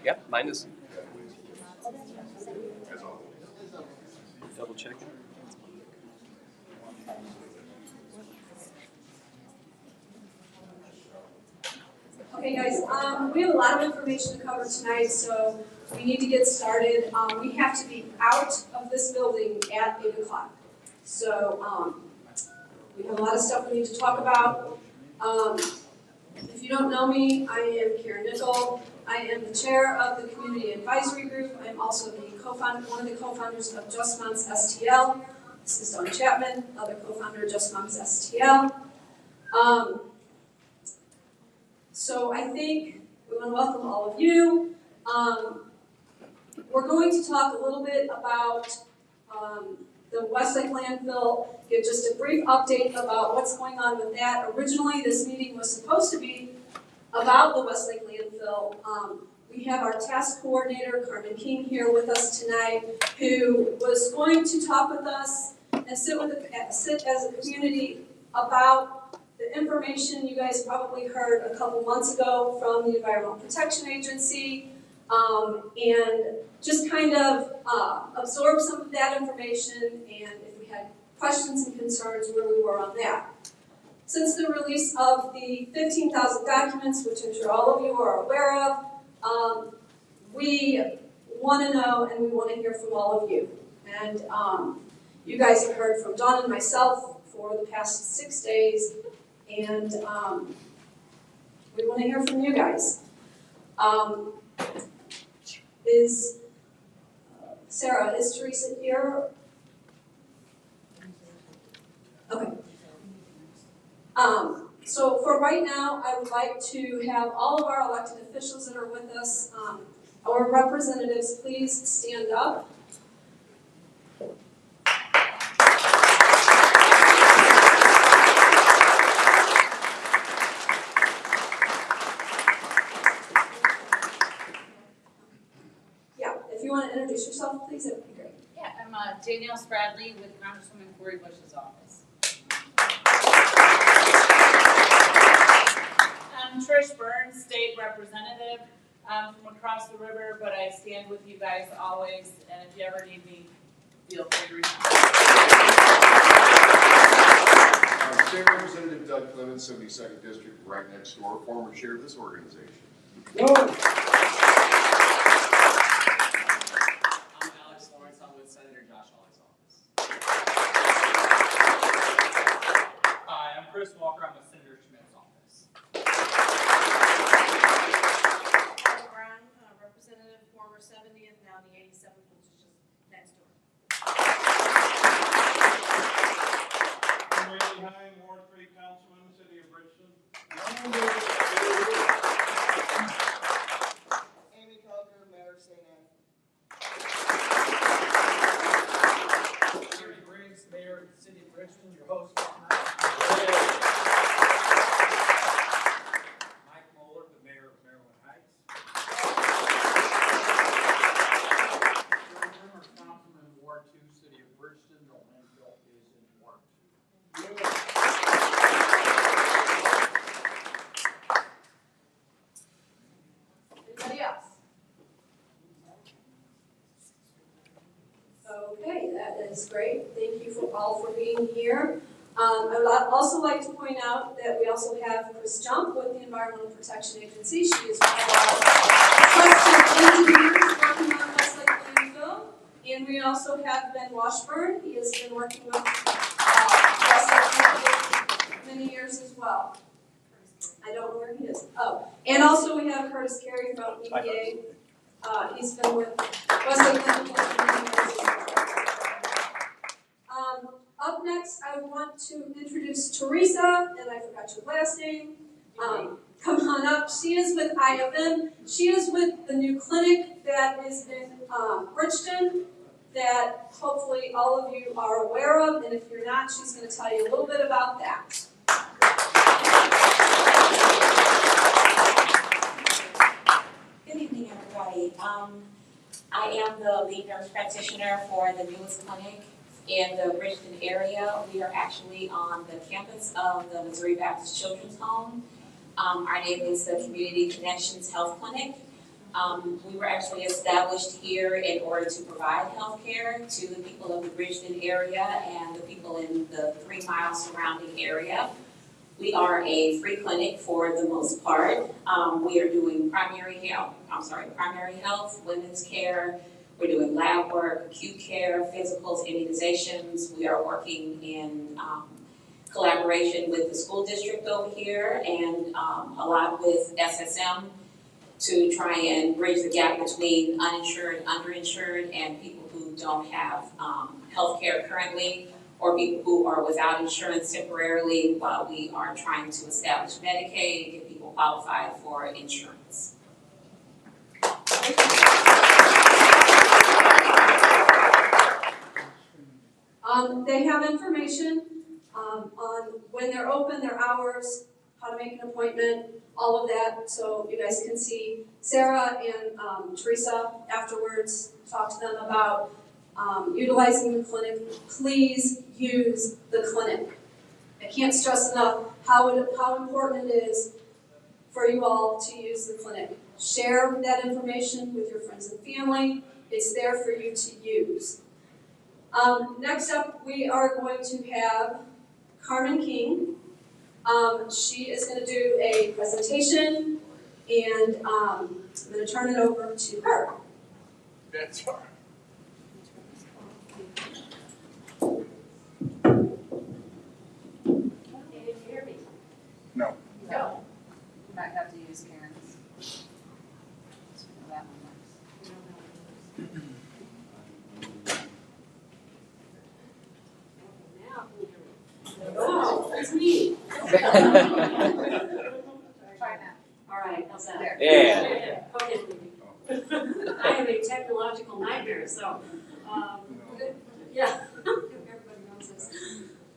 Yep, mine is. Double checking. Okay, guys, we have a lot of information to cover tonight, so we need to get started. We have to be out of this building at 8 o'clock. So we have a lot of stuff we need to talk about. If you don't know me, I am Karen Nickel. I am the chair of the Community Advisory Group. I'm also the one of the co-founders of Just Moms STL. This is Dawn Chapman, other co-founder of Just Moms STL. So I think we want to welcome all of you. We're going to talk a little bit about the Westlake landfill, give just a brief update about what's going on with that. Originally, this meeting was supposed to be about the Westlake landfill. We have our task coordinator, Carmen King, here with us tonight, who was going to talk with us and sit as a community about the information you guys probably heard a couple months ago from the Environmental Protection Agency, and just kind of absorb some of that information, and if we had questions and concerns, where we were on that. Since the release of the 15,000 documents, which I'm sure all of you are aware of, we want to know and we want to hear from all of you. And you guys have heard from Dawn and myself for the past 6 days, and we want to hear from you guys. Sarah, is Teresa here? Okay. So for right now, I would like to have all of our elected officials that are with us, our representatives, please stand up. Yeah, if you want to introduce yourself, please, that would be great. Yeah, I'm Danielle Spradley with Congresswoman Cori Bush's office. I'm Trish Burns, State Representative from across the river, but I stand with you guys always, and if you ever need me, feel free to reach out. State Representative Doug Clemens, 72nd District, right next door, former chair of this organization. I'm Alex Lawrence. I'm with Senator Josh Hawley's office. Hi, I'm Chris Walker. I'm with Senator Schmidt's office. Brown, representative, former 70 and now the 87th, which is just next door. I'm Randy Hine, Ward 3 Councilman, City of Bridgeton. Amy Coker, Mayor of St. Anne. Jerry Briggs, Mayor of the City of Bridgeton, your host for tonight. Mike Moeller, the Mayor of Maryland Heights. Jerry Brimmer, Councilman, Ward 2, City of Bridgeton. The landfill is in Ward 2. Anybody else? Okay, that is great. Thank you all for being here. I would also like to point out that we also have Chris Jump with the Environmental Protection Agency. She is one of our trusted engineers working on Westlake landfill. And we also have Ben Washburn. He has been working with Westlake landfill for many years as well. I don't know where he is. Oh, and also we have Curtis Carey from EPA. He's been with Westlake landfill for many years as well. Up next, I want to introduce Teresa, and I forgot your last name. Come on up. She is with IFM. She is with the new clinic that is in Bridgeton that hopefully all of you are aware of, and if you're not, she's going to tell you a little bit about that. Good evening, everybody. I am the lead nurse practitioner for the newest clinic in the Bridgeton area. We are actually on the campus of the Missouri Baptist Children's Home. Our name is the Community Connections Health Clinic. We were actually established here in order to provide health care to the people of the Bridgeton area and the people in the 3-mile surrounding area. We are a free clinic for the most part. We are doing primary health, women's care. We're doing lab work, acute care, physicals, immunizations. We are working in collaboration with the school district over here and a lot with SSM to try and bridge the gap between uninsured, underinsured, and people who don't have health care currently, or people who are without insurance temporarily while we are trying to establish Medicaid and get people qualified for insurance. They have information on when they're open, their hours, how to make an appointment, all of that, so you guys can see. Sarah and Teresa afterwards talk to them about utilizing the clinic. Please use the clinic. I can't stress enough how important it is for you all to use the clinic. Share that information with your friends and family. It's there for you to use. Next up, we are going to have Carmen King. She is going to do a presentation, and I'm going to turn it over to her. That's her. Can you hear me? No. No. You might have to use Karen's. That one works. Now can you hear me? Oh, it's me. Try now. All right, how's that? Yeah. Okay. I have a technological nightmare, so, yeah, everybody knows this.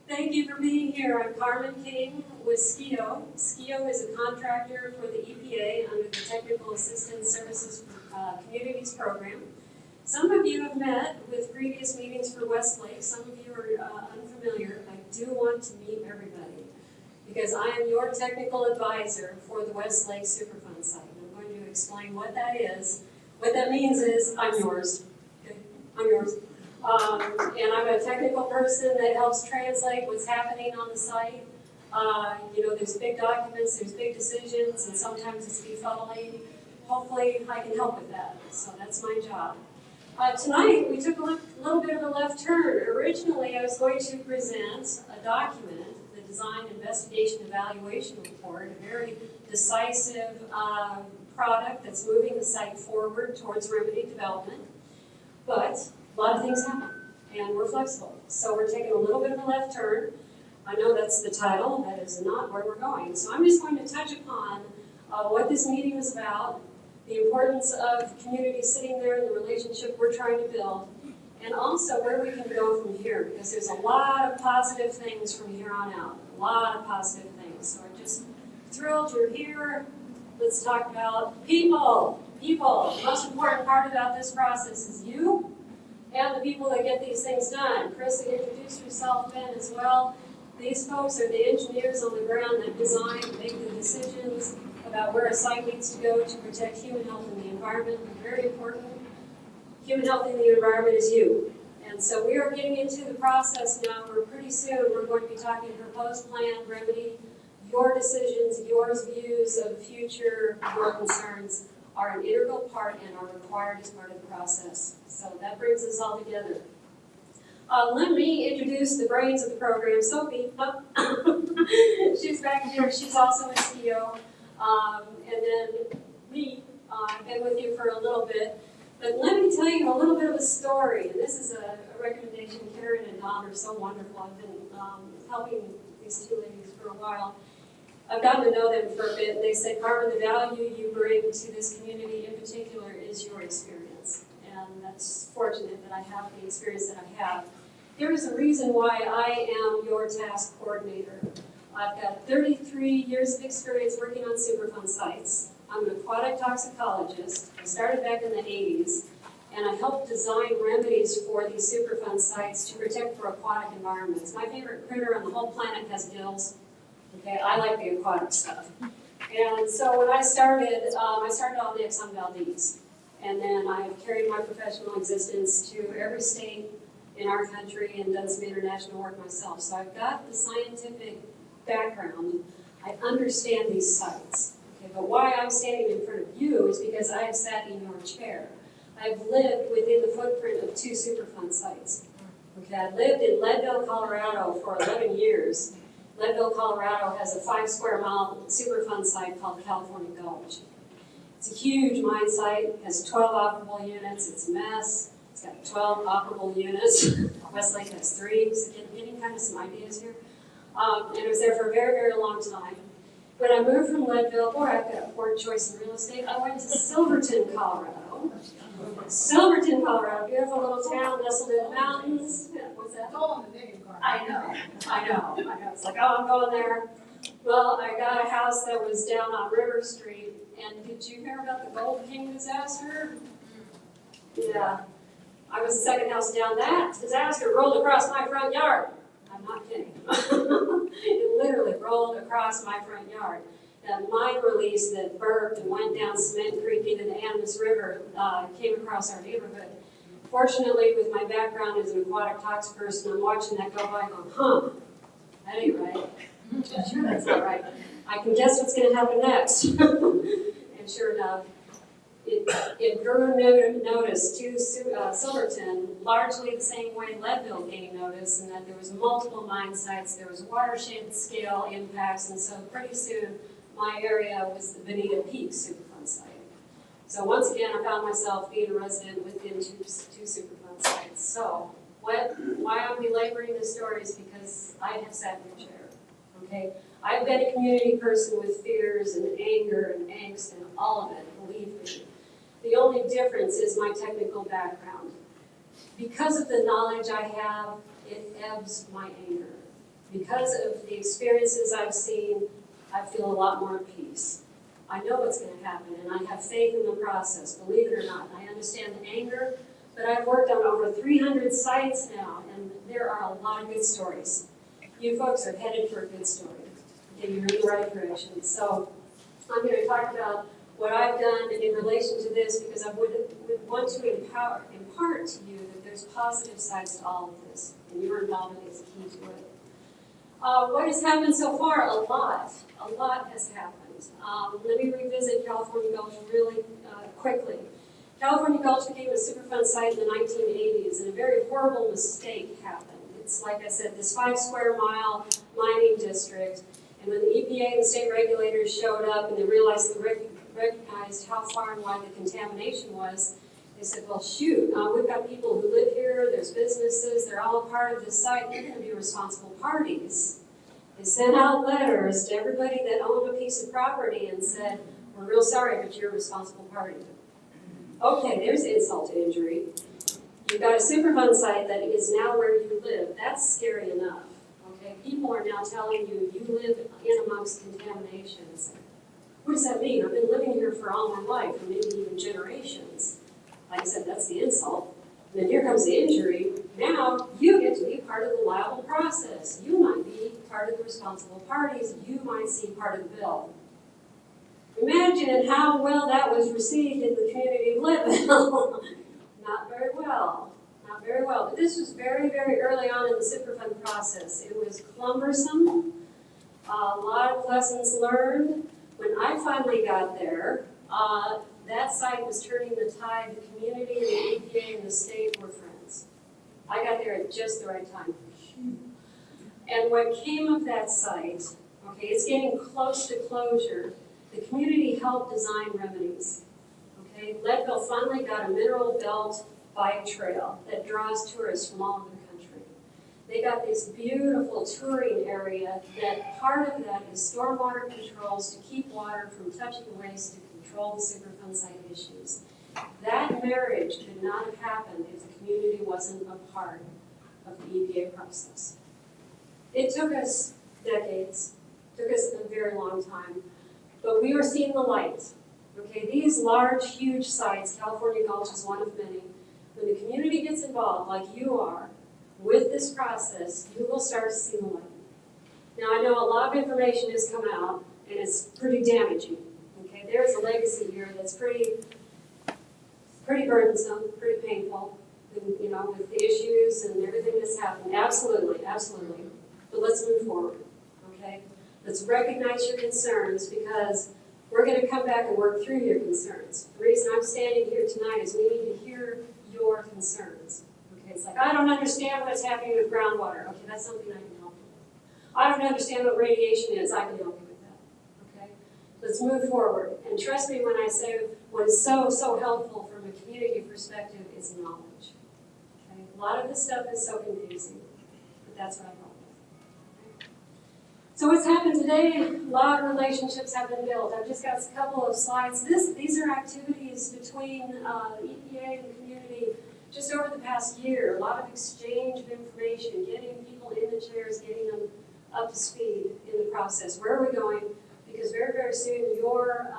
Thank you for being here. I'm Carmen King with SKIO. SKIO is a contractor for the EPA under the Technical Assistance Services for Communities program. Some of you have met with previous meetings for Westlake. Some of you are unfamiliar. I do want to meet everybody because I am your technical advisor for the Westlake Superfund site. I'm going to explain what that is. What that means is I'm yours. Okay? I'm yours. And I'm a technical person that helps translate what's happening on the site. There's big documents, there's big decisions, and sometimes it's befuddling. Hopefully I can help with that. So that's my job. Tonight we took a little bit of a left turn. Originally I was going to present a document, the Design Investigation Evaluation Report, a very decisive product that's moving the site forward towards remedy development. But a lot of things happen, and we're flexible. So we're taking a little bit of a left turn. I know that's the title, that is not where we're going. So I'm just going to touch upon what this meeting is about, the importance of communities sitting there and the relationship we're trying to build, and also where we can go from here, because there's a lot of positive things from here on out, a lot of positive things. So I'm just thrilled you're here. Let's talk about people. People. The most important part about this process is you and the people that get these things done. Chris, introduce yourself, Ben, as well. These folks are the engineers on the ground that design and make the decisions about where a site needs to go to protect human health and the environment. Very important. Human health and the environment is you. And so we are getting into the process now where pretty soon we're going to be talking proposed plan, remedy, your decisions, your views of the future, your concerns are an integral part and are required as part of the process. So that brings us all together. Let me introduce the brains of the program, Sophie. She's back here. She's also a CEO. And then me, I've been with you for a little bit. But let me tell you a little bit of a story. And this is a recommendation. Karen and Don are so wonderful. I've been helping these two ladies for a while. I've gotten to know them for a bit, and they said, Carmen, the value you bring to this community in particular is your experience. And that's fortunate that I have the experience that I have. There is a reason why I am your task coordinator. I've got 33 years of experience working on Superfund sites. I'm an aquatic toxicologist. I started back in the 80s, and I helped design remedies for these Superfund sites to protect for aquatic environments. My favorite critter on the whole planet has gills. Okay, I like the aquatic stuff. And so when I started on the Exxon Valdez. And then I've carried my professional existence to every state in our country and done some international work myself. So I've got the scientific background. I understand these sites. Okay, but why I'm standing in front of you is because I have sat in your chair. I've lived within the footprint of 2 Superfund sites. Okay, I lived in Leadville, Colorado for 11 years. Leadville, Colorado has a 5 square mile Superfund site called California Gulch. It's a huge mine site, it has 12 operable units, it's a mess. It's got 12 operable units. Westlake has 3, so getting kind of some ideas here. And it was there for a very, very long time. When I moved from Leadville, boy, I've got a poor choice in real estate, I went to Silverton, Colorado. Silverton, Colorado, beautiful little town nestled in the mountains. Yeah, what's that? It's all in the name card. I know. It's like, oh, I'm going there. Well, I got a house that was down on River Street, and did you hear about the Gold King disaster? Yeah. I was the second house down. That disaster rolled across my front yard. I'm not kidding. It literally rolled across my front yard. That mine release that burped and went down Cement Creek into the Animas River came across our neighborhood. Fortunately, with my background as an aquatic tox person, I'm watching that go by going, huh, that ain't right. Sure, that's not right. I can guess what's going to happen next. And sure enough, it drew notice to Silverton, largely the same way Leadville gained notice, and that there was multiple mine sites, there was watershed scale impacts, and so pretty soon my area was the Bonita Peak Superfund site. So once again, I found myself being a resident within two Superfund sites. So why I'm belaboring this story is because I have sat in your chair, okay? I've been a community person with fears and anger and angst and all of it, believe me. The only difference is my technical background. Because of the knowledge I have, it ebbs my anger. Because of the experiences I've seen, I feel a lot more at peace. I know what's going to happen, and I have faith in the process, believe it or not. I understand the anger, but I've worked on over 300 sites now, and there are a lot of good stories. You folks are headed for a good story. Okay, you're in the right direction. So I'm going to talk about what I've done in relation to this, because I would want to impart to you that there's positive sides to all of this, and your involvement is key to it. What has happened so far? A lot has happened. Let me revisit California Gulch really quickly. California Gulch became a Superfund site in the 1980s, and a very horrible mistake happened. It's, like I said, this 5 square mile mining district, and when the EPA and the state regulators showed up and they recognized how far and wide the contamination was, they said, well, shoot, we've got people who live here, there's businesses, they're all a part of this site, they're going to be responsible parties. They sent out letters to everybody that owned a piece of property and said, we're real sorry, but you're a responsible party. Okay, there's insult to injury. You've got a Superfund site that is now where you live. That's scary enough. Okay, people are now telling you you live in amongst contaminations. What does that mean? I've been living here for all my life, or maybe even generations. Like I said, that's the insult. And then here comes the injury. Now you get to be part of the liable process. You might be part of the responsible parties. You might see part of the bill. Imagine how well that was received in the community of Leadville. Not very well. Not very well. But this was very, very early on in the Superfund process. It was cumbersome. A lot of lessons learned. When I finally got there, that site was turning the tide. The community and the EPA and the state were friends. I got there at just the right time. And what came of that site, okay, it's getting close to closure. The community helped design remedies. Okay, Leadville finally got a mineral belt bike trail that draws tourists from all over the country. They got this beautiful touring area that part of that is stormwater controls to keep water from touching waste to control the Superfund site issues. That marriage could not have happened if the community wasn't a part of the EPA process. It took us decades, took us a very long time, but we are seeing the light. Okay, these large, huge sites, California Gulch is one of many, when the community gets involved, like you are, with this process, you will start to see the light. Now, I know a lot of information has come out, and it's pretty damaging. Okay, there's a legacy here that's pretty burdensome, pretty painful, and, you know, with the issues and everything that's happened. Absolutely, absolutely. But let's move forward, okay? Let's recognize your concerns, because we're going to come back and work through your concerns. The reason I'm standing here tonight is we need to hear your concerns. Okay, it's like, I don't understand what's happening with groundwater. Okay, that's something I can help you with. I don't understand what radiation is. I can help you with that. Okay? Let's move forward. And trust me when I say what is so, so helpful from a community perspective is knowledge. Okay? A lot of this stuff is so confusing, but that's what I help with. Okay? So what's happened today, a lot of relationships have been built. I've just got a couple of slides. These are activities between EPA and the community just over the past year. A lot of exchange of information, getting people in the chairs, getting them up to speed in the process. Where are we going? Because very, very soon your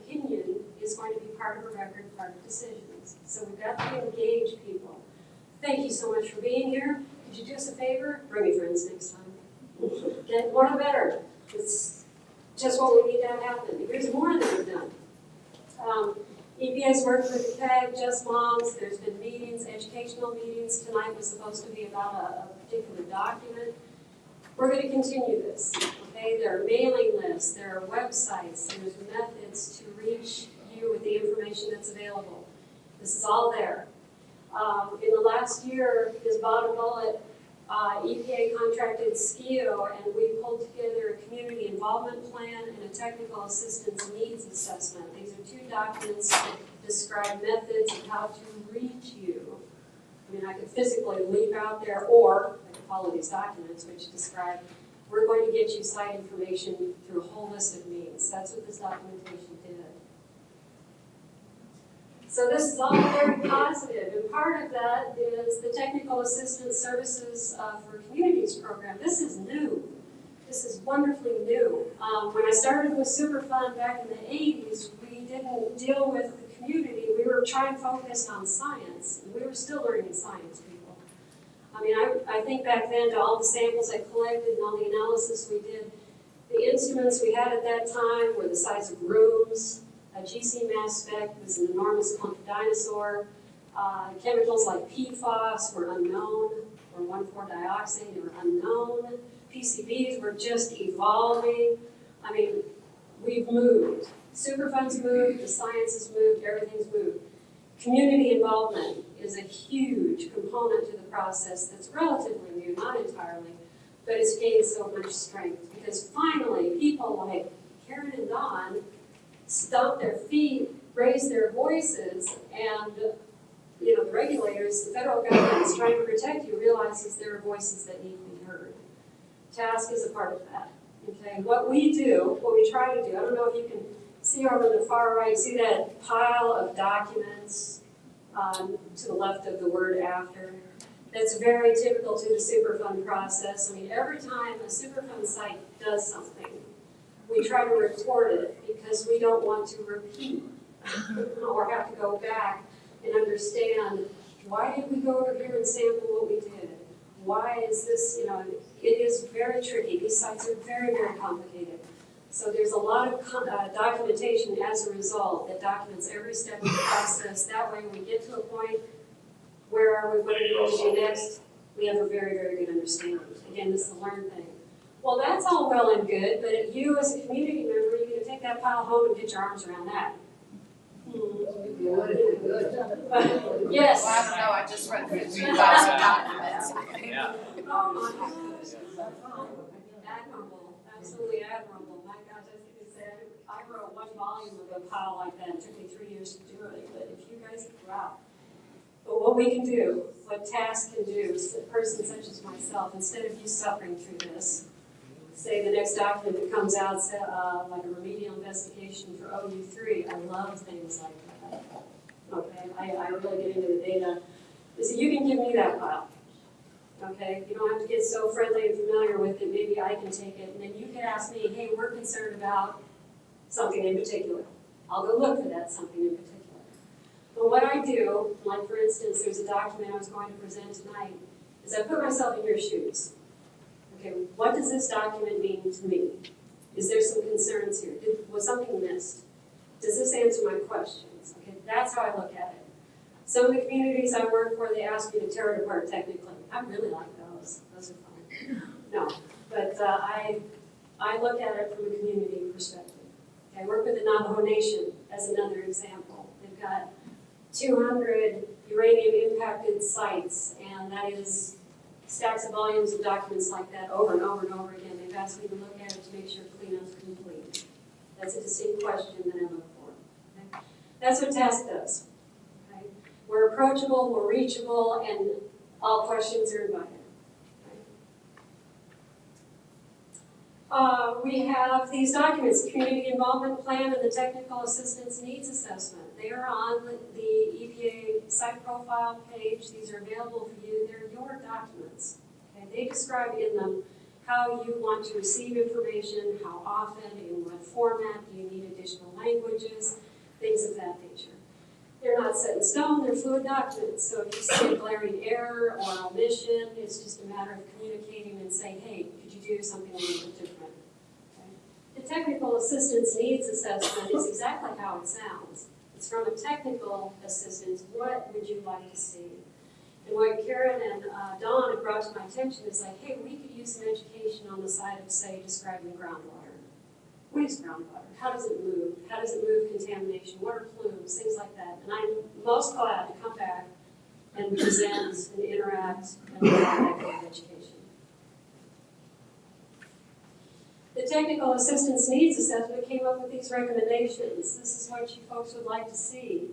opinion is going to be part of a record, part of decisions. So we've got to engage people. Thank you so much for being here. Could you do us a favor? Bring your friends next time. Okay, more the better. It's just what we need to have happen. Here's more that we've done. EPA's worked with CAG, Just Moms. There's been meetings, educational meetings. Tonight was supposed to be about a particular document. We're going to continue this. Okay, there are mailing lists, there are websites, there's methods to reach you with the information that's available. This is all there. In the last year, this bottom bullet, EPA contracted SKIO, and we pulled together a community involvement plan and a technical assistance needs assessment. These are two documents that describe methods of how to reach you. I mean, I could physically leap out there, or I could follow these documents which describe, we're going to get you site information through a whole list of means. That's what this documentation did. So this is all very positive, and part of that is the Technical Assistance Services for Communities program. This is new. This is wonderfully new. When I started with Superfund back in the 80s, we didn't deal with the community. We were trying to focus on science, and we were still learning science, people. I mean, I think back then to all the samples I collected and all the analysis we did, the instruments we had at that time were the size of rooms. A GC mass spec was an enormous clump of dinosaur. Chemicals like PFOS were unknown, or 1,4-dioxane, they were unknown. PCBs were just evolving. I mean, we've moved. Superfund's moved, the science has moved, everything's moved. Community involvement is a huge component to the process that's relatively new, not entirely, but it's gained so much strength because finally people like Karen and Don stomp their feet, raise their voices, and you know, the regulators, the federal government is trying to protect you, realizes there are voices that need to be heard. TASC is a part of that. Okay, what we do, what we try to do, I don't know if you can see over on the far right, see that pile of documents to the left of the word after? That's very typical to the Superfund process. I mean, every time a Superfund site does something, we try to report it because we don't want to repeat or have to go back and understand, why did we go over here and sample what we did? Why is this, you know, it is very tricky. These sites are very, very complicated. So there's a lot of documentation as a result that documents every step of the process. That way when we get to a point, where are we, what are we going to do next? We have a very, very good understanding. Again, this is a learn thing. Well, that's all well and good, but you as a community member, you're going to take that pile home and get your arms around that. Yes. Well, I don't know, I just read through 2,000 documents. Yeah. Oh my gosh. Admirable, absolutely admirable. My gosh, I was going to say, I wrote one volume of a pile like that. It took me 3 years to do it, but if you guys, wow. But what we can do, what TASC can do, is a person such as myself, instead of you suffering through this, say the next document that comes out, like a remedial investigation for OU3, I love things like that. Okay, I really get into the data. So you can give me that file. Okay, you don't have to get so friendly and familiar with it. Maybe I can take it, and then you can ask me, hey, we're concerned about something in particular. I'll go look for that something in particular. But what I do, like for instance, there's a document I was going to present tonight, is I put myself in your shoes. Okay, what does this document mean to me? Is there some concerns here? Was something missed? Does this answer my questions? Okay, that's how I look at it. Some of the communities I work for, they ask me to tear it apart technically. I really like those. Those are fun. No, but I look at it from a community perspective. Okay, I work with the Navajo Nation as another example. They've got 200 uranium-impacted sites, and that is stacks of volumes of documents like that over and over and over again. They've asked me to look at it to make sure cleanup's complete. That's a distinct question that I look for. Okay? That's what TASK does. Okay? We're approachable, we're reachable, and all questions are invited. We have these documents, Community Involvement Plan and the Technical Assistance Needs Assessment. They are on the EPA site profile page. These are available for you. They're your documents. Okay? They describe in them how you want to receive information, how often, in what format, do you need additional languages, things of that nature. They're not set in stone, they're fluid documents. So if you see a glaring error or omission, it's just a matter of communicating and saying, hey, could you do something a little bit different? Okay? The Technical Assistance Needs Assessment is exactly how it sounds. It's from a technical assistance, what would you like to see? And what Karen and Dawn have brought to my attention is like, hey, we could use some education on the side of, say, describing groundwater. What is groundwater? How does it move? How does it move contamination? What are plumes? Things like that. And I'm most glad to come back and present and interact and provide that kind of education. The Technical Assistance Needs Assessment came up with these recommendations. This is what you folks would like to see.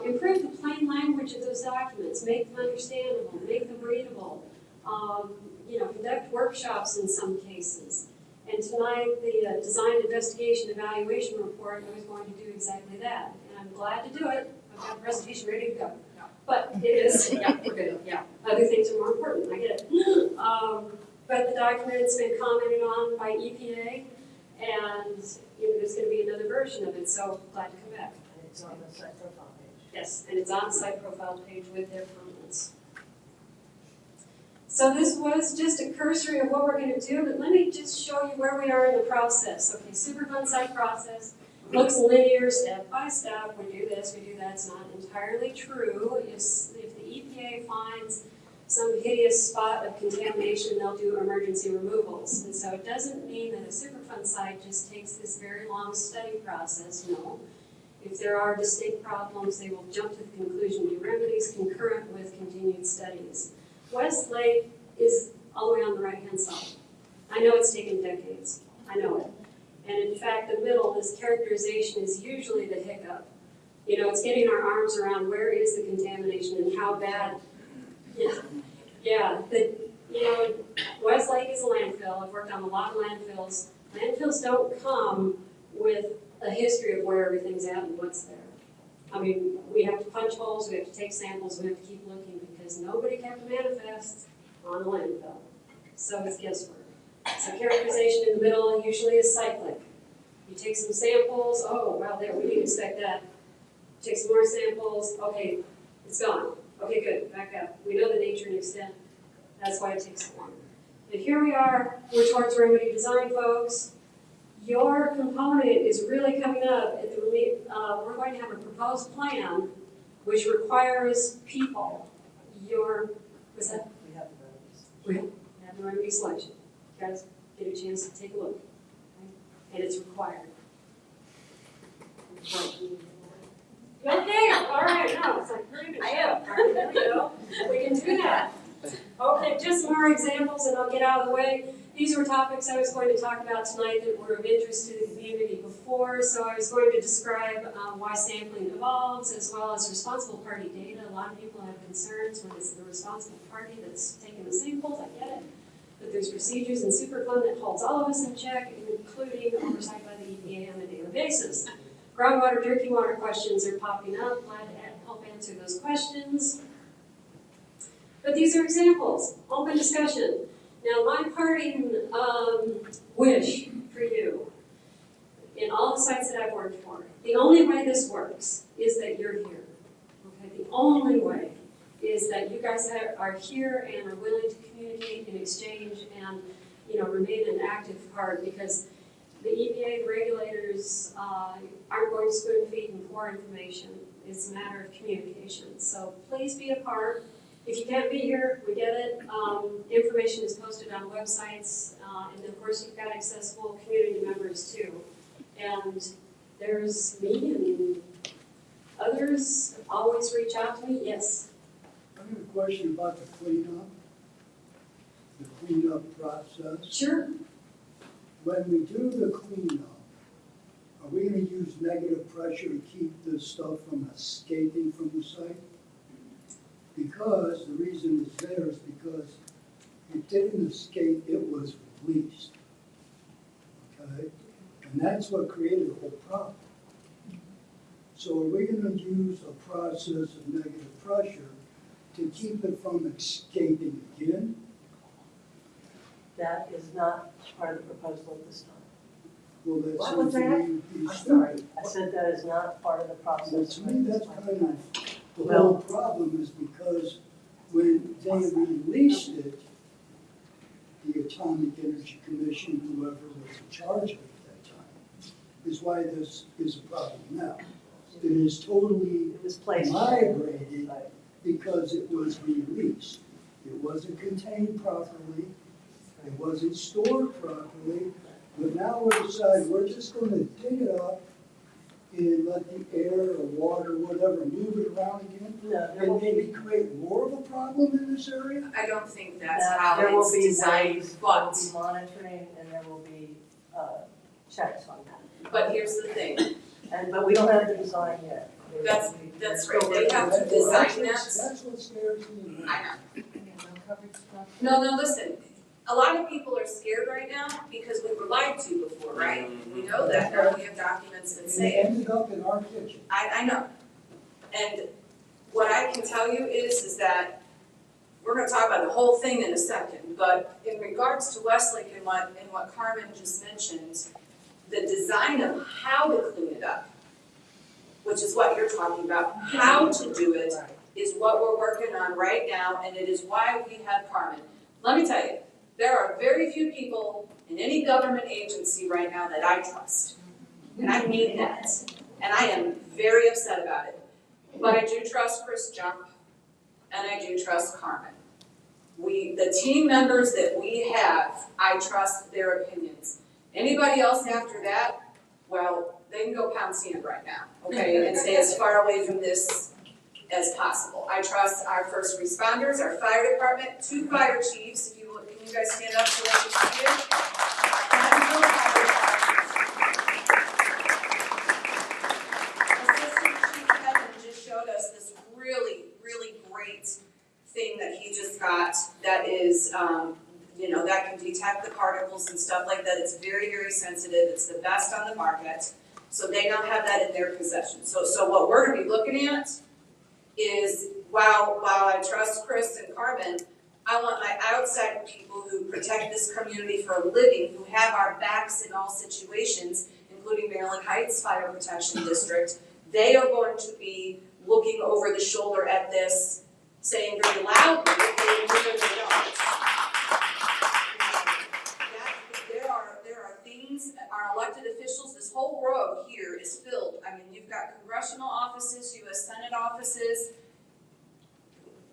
Improve the plain language of those documents, make them understandable, make them readable, conduct workshops in some cases. And tonight, the Design Investigation Evaluation Report, I was going to do exactly that. And I'm glad to do it. I've got a presentation ready to go. But it is, yeah, we're good, yeah. Other things are more important, I get it. But the document's been commented on by EPA, and there's going to be another version of it, so glad to come back. And it's on the site profile page. Yes, and it's on the site profile page with their comments. So this was just a cursory of what we're going to do, but let me just show you where we are in the process. Okay, Superfund site process looks linear, step by step. We do this, we do that. It's not entirely true. If the EPA finds some hideous spot of contamination, they'll do emergency removals. And so it doesn't mean that a Superfund site just takes this very long study process, no. If there are distinct problems, they will jump to the conclusion, do remedies concurrent with continued studies. Westlake is all the way on the right-hand side. I know it's taken decades, I know it. And in fact, the middle, this characterization is usually the hiccup. It's getting our arms around where is the contamination and how bad. Westlake is a landfill. I've worked on a lot of landfills. Landfills don't come with a history of where everything's at and what's there. I mean, we have to punch holes, we have to take samples, we have to keep looking because nobody kept manifests on a landfill. So it's guesswork. So characterization in the middle usually is cyclic. You take some samples, oh, wow, there, we didn't expect that. Take some more samples, okay, it's gone. Okay, good, back up. We know the nature and extent. That's why it takes so long. But here we are, we're towards remedy design, folks. Your component is really coming up at the, we're going to have a proposed plan which requires people. What's that? We have the remedies. We have the remedy selection. You guys get a chance to take a look. Okay? And it's required. Okay, all right, no, it's like pretty good. I am. All right, there we go. We can do that. Okay, just some more examples and I'll get out of the way. These were topics I was going to talk about tonight that were of interest to the community before. So I was going to describe why sampling evolves as well as responsible party data. A lot of people have concerns when it's the responsible party that's taking the samples, I get it. But there's procedures in Superfund that holds all of us in check, including oversight by the EPA on a daily basis. Groundwater, drinking water questions are popping up. Glad to help answer those questions. But these are examples, open discussion. Now, my parting wish for you, in all the sites that I've worked for, the only way this works is that you're here. Okay, the only way is that you guys are here and are willing to communicate and exchange and remain an active part, because the EPA, the regulators, aren't going to spoon feed and pour information. It's a matter of communication. So please be a part. If you can't be here, we get it. Information is posted on websites, and of course you've got accessible community members too. And there's me and others always reach out to me. Yes. I have a question about the cleanup process. Sure. When we do the cleanup, are we gonna use negative pressure to keep this stuff from escaping from the site? Because the reason it's there is because it didn't escape, it was released. Okay? And that's what created the whole problem. So are we gonna use a process of negative pressure to keep it from escaping again? That is not part of the proposal at this time. Well, that What was seems to that? me to be I'm sorry, stupid. I said that is not part of the Well, process. to me, that's kind of, the Well- whole problem is because when they released it, the Atomic Energy Commission, whoever was in charge of it at that time, is why this is a problem now. It is totally It was placed. migrated Right. because it was released. It wasn't contained properly, it wasn't stored properly, but now we're deciding, we're just gonna dig it up and let the air or water, whatever, move it around again, No, there will and maybe be, create more of a problem in this area? I don't think that's that how there will it's be designed, ways, there but, will be monitoring, and there will be, checks on that. but here's the thing, But we don't have the design yet. that's right, they have to design that. That's what scares me. I know. No, listen, a lot of people are scared right now because we were lied to before, right? We know that, now we have documents that And say it it. ended up in our kitchen. I know. And what I can tell you is that we're gonna talk about the whole thing in a second, but in regards to Westlake and what Carmen just mentioned, the design of how to clean it up, which is what you're talking about, how to do it is what we're working on right now, and it is why we have Carmen. Let me tell you, there are very few people in any government agency right now that I trust. And I mean that. And I am very upset about it. But I do trust Chris Jump, and I do trust Carmen. The team members that we have, I trust their opinions. Anybody else after that, well, they can go pound sand right now, okay, and stay as far away from this as possible. I trust our first responders, our fire department, 2 fire chiefs, if you look, can you guys stand up so they can see you? Assistant Chief Kevin just showed us this really, really great thing that he just got that is, that can detect the particles and stuff like that. It's very, very sensitive. It's the best on the market. So they now have that in their possession. So what we're gonna be looking at is, while I trust Chris and Carmen, I want my outside people who protect this community for a living, who have our backs in all situations, including Maryland Heights Fire Protection District. They are going to be looking over the shoulder at this, saying very loudly if they do or they don't. There are things, our elected officials, this whole row here is filled. I mean, you've got congressional offices, US Senate offices.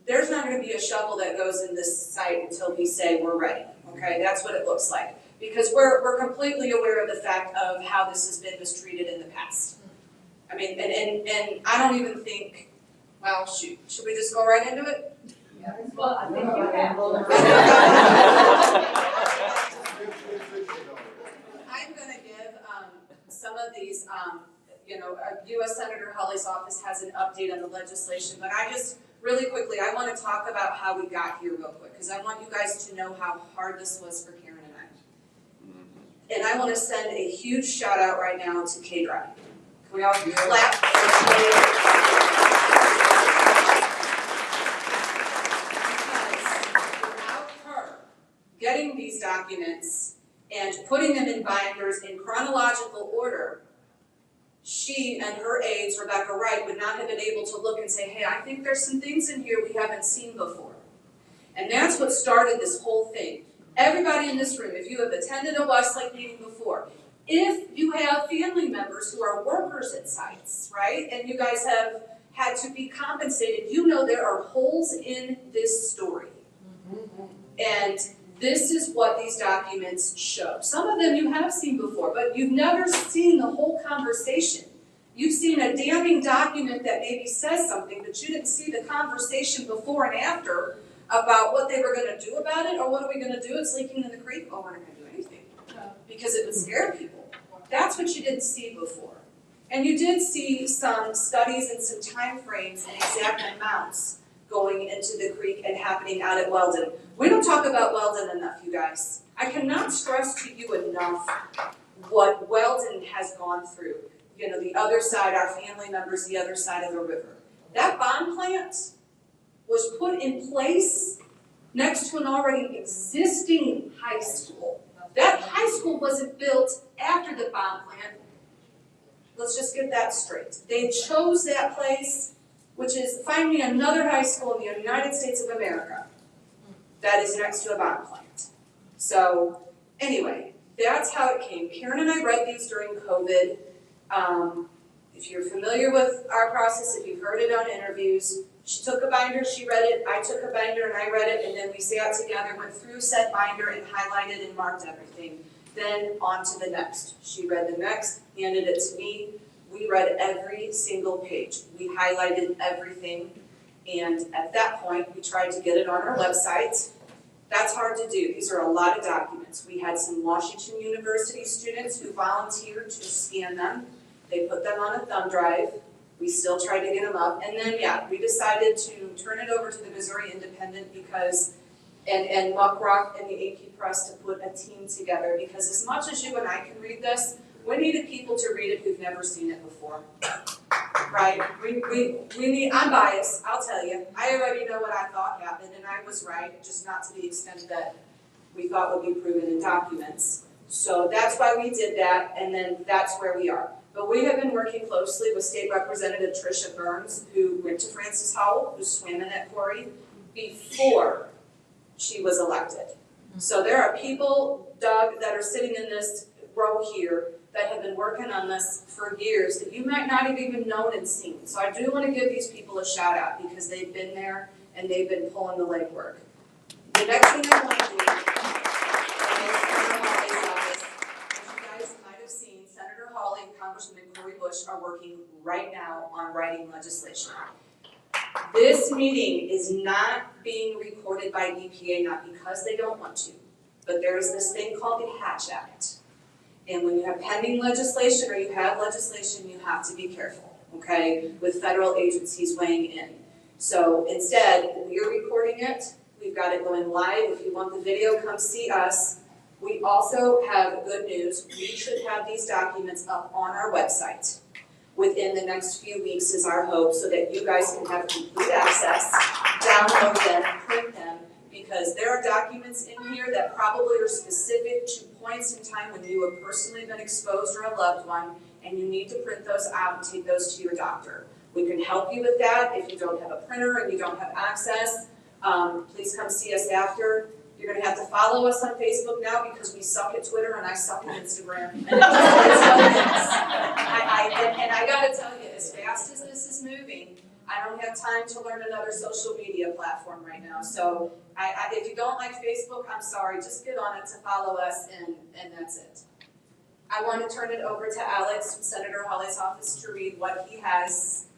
There's not gonna be a shovel that goes in this site until we say we're ready, okay? That's what it looks like. Because we're completely aware of the fact of how this has been mistreated in the past. I mean, and I don't even think, well, shoot, should we just go right into it? Well, I think you have. I'm gonna give, some of these, US Senator Hawley's office has an update on the legislation, but I just, really quickly, I wanna talk about how we got here real quick, because I want you guys to know how hard this was for Karen and I. And I wanna send a huge shout out right now to K-Drive. Can we all clap for without her getting these documents and putting them in binders in chronological order, she and her aides, Rebecca Wright, would not have been able to look and say, hey, I think there's some things in here we haven't seen before. And that's what started this whole thing. Everybody in this room, if you have attended a Westlake meeting before, if you have family members who are workers at sites, right, and you guys have had to be compensated, you know there are holes in this story. And this is what these documents show. Some of them you have seen before, but you've never seen the whole conversation. You've seen a damning document that maybe says something, but you didn't see the conversation before and after about what they were gonna do about it, or what are we gonna do, it's leaking in the creek, oh, we're not gonna do anything. Because it would scare people. That's what you didn't see before. And you did see some studies and some time frames and exact amounts going into the creek and happening out at Weldon. We don't talk about Weldon enough, you guys. I cannot stress to you enough what Weldon has gone through. You know, the other side, our family members, the other side of the river. That bond plant was put in place next to an already existing high school. That high school wasn't built after the bond plant. Let's just get that straight. They chose that place, which is, find me another high school in the United States of America that is next to a bond plant. So, anyway, that's how it came. Karen and I read these during COVID. If you're familiar with our process, if you've heard it on interviews, she took a binder, she read it, I took a binder and I read it, and then we sat together, went through said binder and highlighted and marked everything. Then on to the next. She read the next, handed it to me. We read every single page. We highlighted everything, and at that point, we tried to get it on our website. That's hard to do. These are a lot of documents. We had some Washington University students who volunteered to scan them. They put them on a thumb drive. We still tried to get them up. And then, yeah, we decided to turn it over to the Missouri Independent because, and Muck Rock and the AP Press to put a team together, because as much as you and I can read this, we needed people to read it who've never seen it before. Right? We need, I'm biased, I'll tell you. I already know what I thought happened, and I was right, just not to the extent that we thought would be proven in documents. So that's why we did that, and then that's where we are. But we have been working closely with State Representative Tricia Burns, who went to Francis Howell, who swam in that quarry before she was elected. So there are people, Doug, that are sitting in this row here that have been working on this for years that you might not have even known and seen. So I do want to give these people a shout out because they've been there and they've been pulling the legwork. The next thing I want to do is Senator Hawley's office. As you guys might have seen, Senator Hawley and Congressman Cory Bush are working right now on writing legislation. This meeting is not being recorded by EPA, not because they don't want to, but there is this thing called the Hatch Act. And when you have pending legislation or you have legislation, you have to be careful, okay, with federal agencies weighing in. So instead, we're recording it. We've got it going live. If you want the video, come see us. We also have good news. We should have these documents up on our website within the next few weeks is our hope, so that you guys can have complete access, download them, print them, because there are documents in here that probably are specific to points in time when you have personally been exposed or a loved one, and you need to print those out and take those to your doctor. We can help you with that. If you don't have a printer and you don't have access, please come see us after. You're going to have to follow us on Facebook now because we suck at Twitter and I suck at Instagram. And I got to tell you, as fast as this is moving, I don't have time to learn another social media platform right now. So if you don't like Facebook, I'm sorry. Just get on it to follow us, and that's it. I want to turn it over to Alex from Senator Hawley's office to read what he has.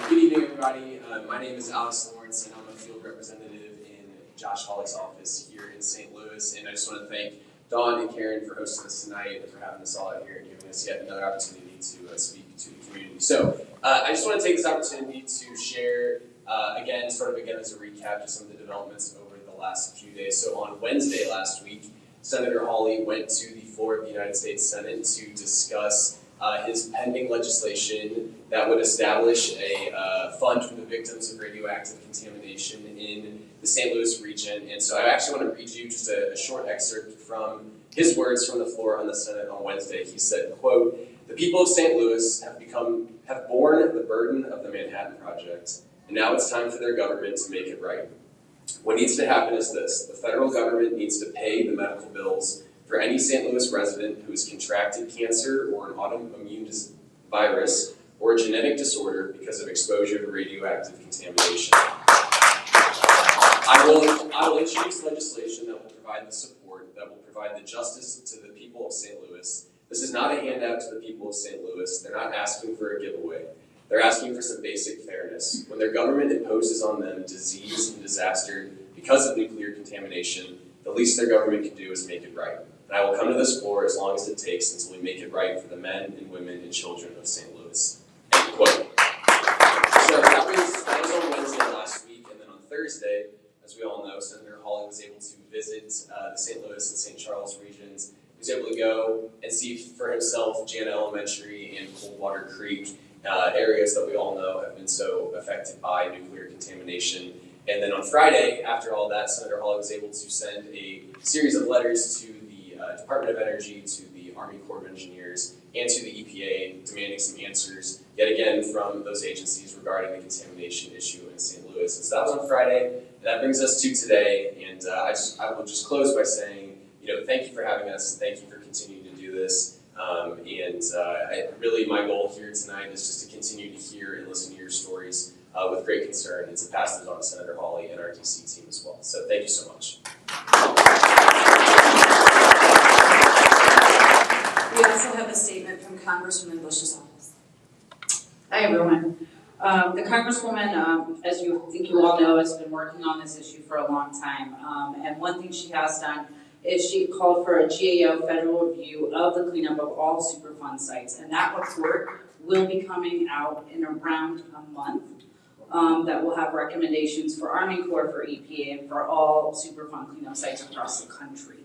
Good evening, everybody. My name is Alex Lawrence, and I'm a field representative in Josh Hawley's office here in St. Louis. And I just want to thank Dawn and Karen for hosting us tonight and for having us all out here and giving us yet another opportunity to speak to the community. So I just want to take this opportunity to share, again as a recap, just some of the developments over the last few days. So on Wednesday last week, Senator Hawley went to the floor of the United States Senate to discuss his pending legislation that would establish a fund for the victims of radioactive contamination in the St. Louis region. And so I actually want to read you just a short excerpt from his words from the floor on the Senate on Wednesday. He said, quote, "The people of St. Louis have borne the burden of the Manhattan Project, and now it's time for their government to make it right. What needs to happen is this: the federal government needs to pay the medical bills for any St. Louis resident who has contracted cancer or an autoimmune virus or a genetic disorder because of exposure to radioactive contamination. I will introduce legislation that will provide the support, that will provide the justice to the people of St. Louis. This is not a handout to the people of St. Louis. They're not asking for a giveaway. They're asking for some basic fairness. When their government imposes on them disease and disaster because of nuclear contamination, the least their government can do is make it right. And I will come to this floor as long as it takes until we make it right for the men and women and children of St. Louis. End quote. So that was on Wednesday last week, and then on Thursday, as we all know, Senator Hawley was able to visit the St. Louis and St. Charles regions. He was able to go and see for himself Jana Elementary and Coldwater Creek, areas that we all know have been so affected by nuclear contamination. And then on Friday, after all that, Senator Hawley was able to send a series of letters to the Department of Energy, to the Army Corps of Engineers, and to the EPA, demanding some answers, yet again, from those agencies regarding the contamination issue in St. Louis. And so that was on Friday, and that brings us to today. And I will just close by saying, thank you for having us. Thank you for continuing to do this. Really, my goal here tonight is just to continue to hear and listen to your stories with great concern, and to pass those on to Senator Hawley and our DC team as well. So thank you so much. We also have a statement from Congresswoman Bush's office. Hi, everyone. The Congresswoman, as you think you all know, has been working on this issue for a long time. And one thing she has done is she called for a GAO federal review of the cleanup of all Superfund sites. And that report will be coming out in around a month. That will have recommendations for Army Corps, for EPA, and for all Superfund cleanup sites across the country.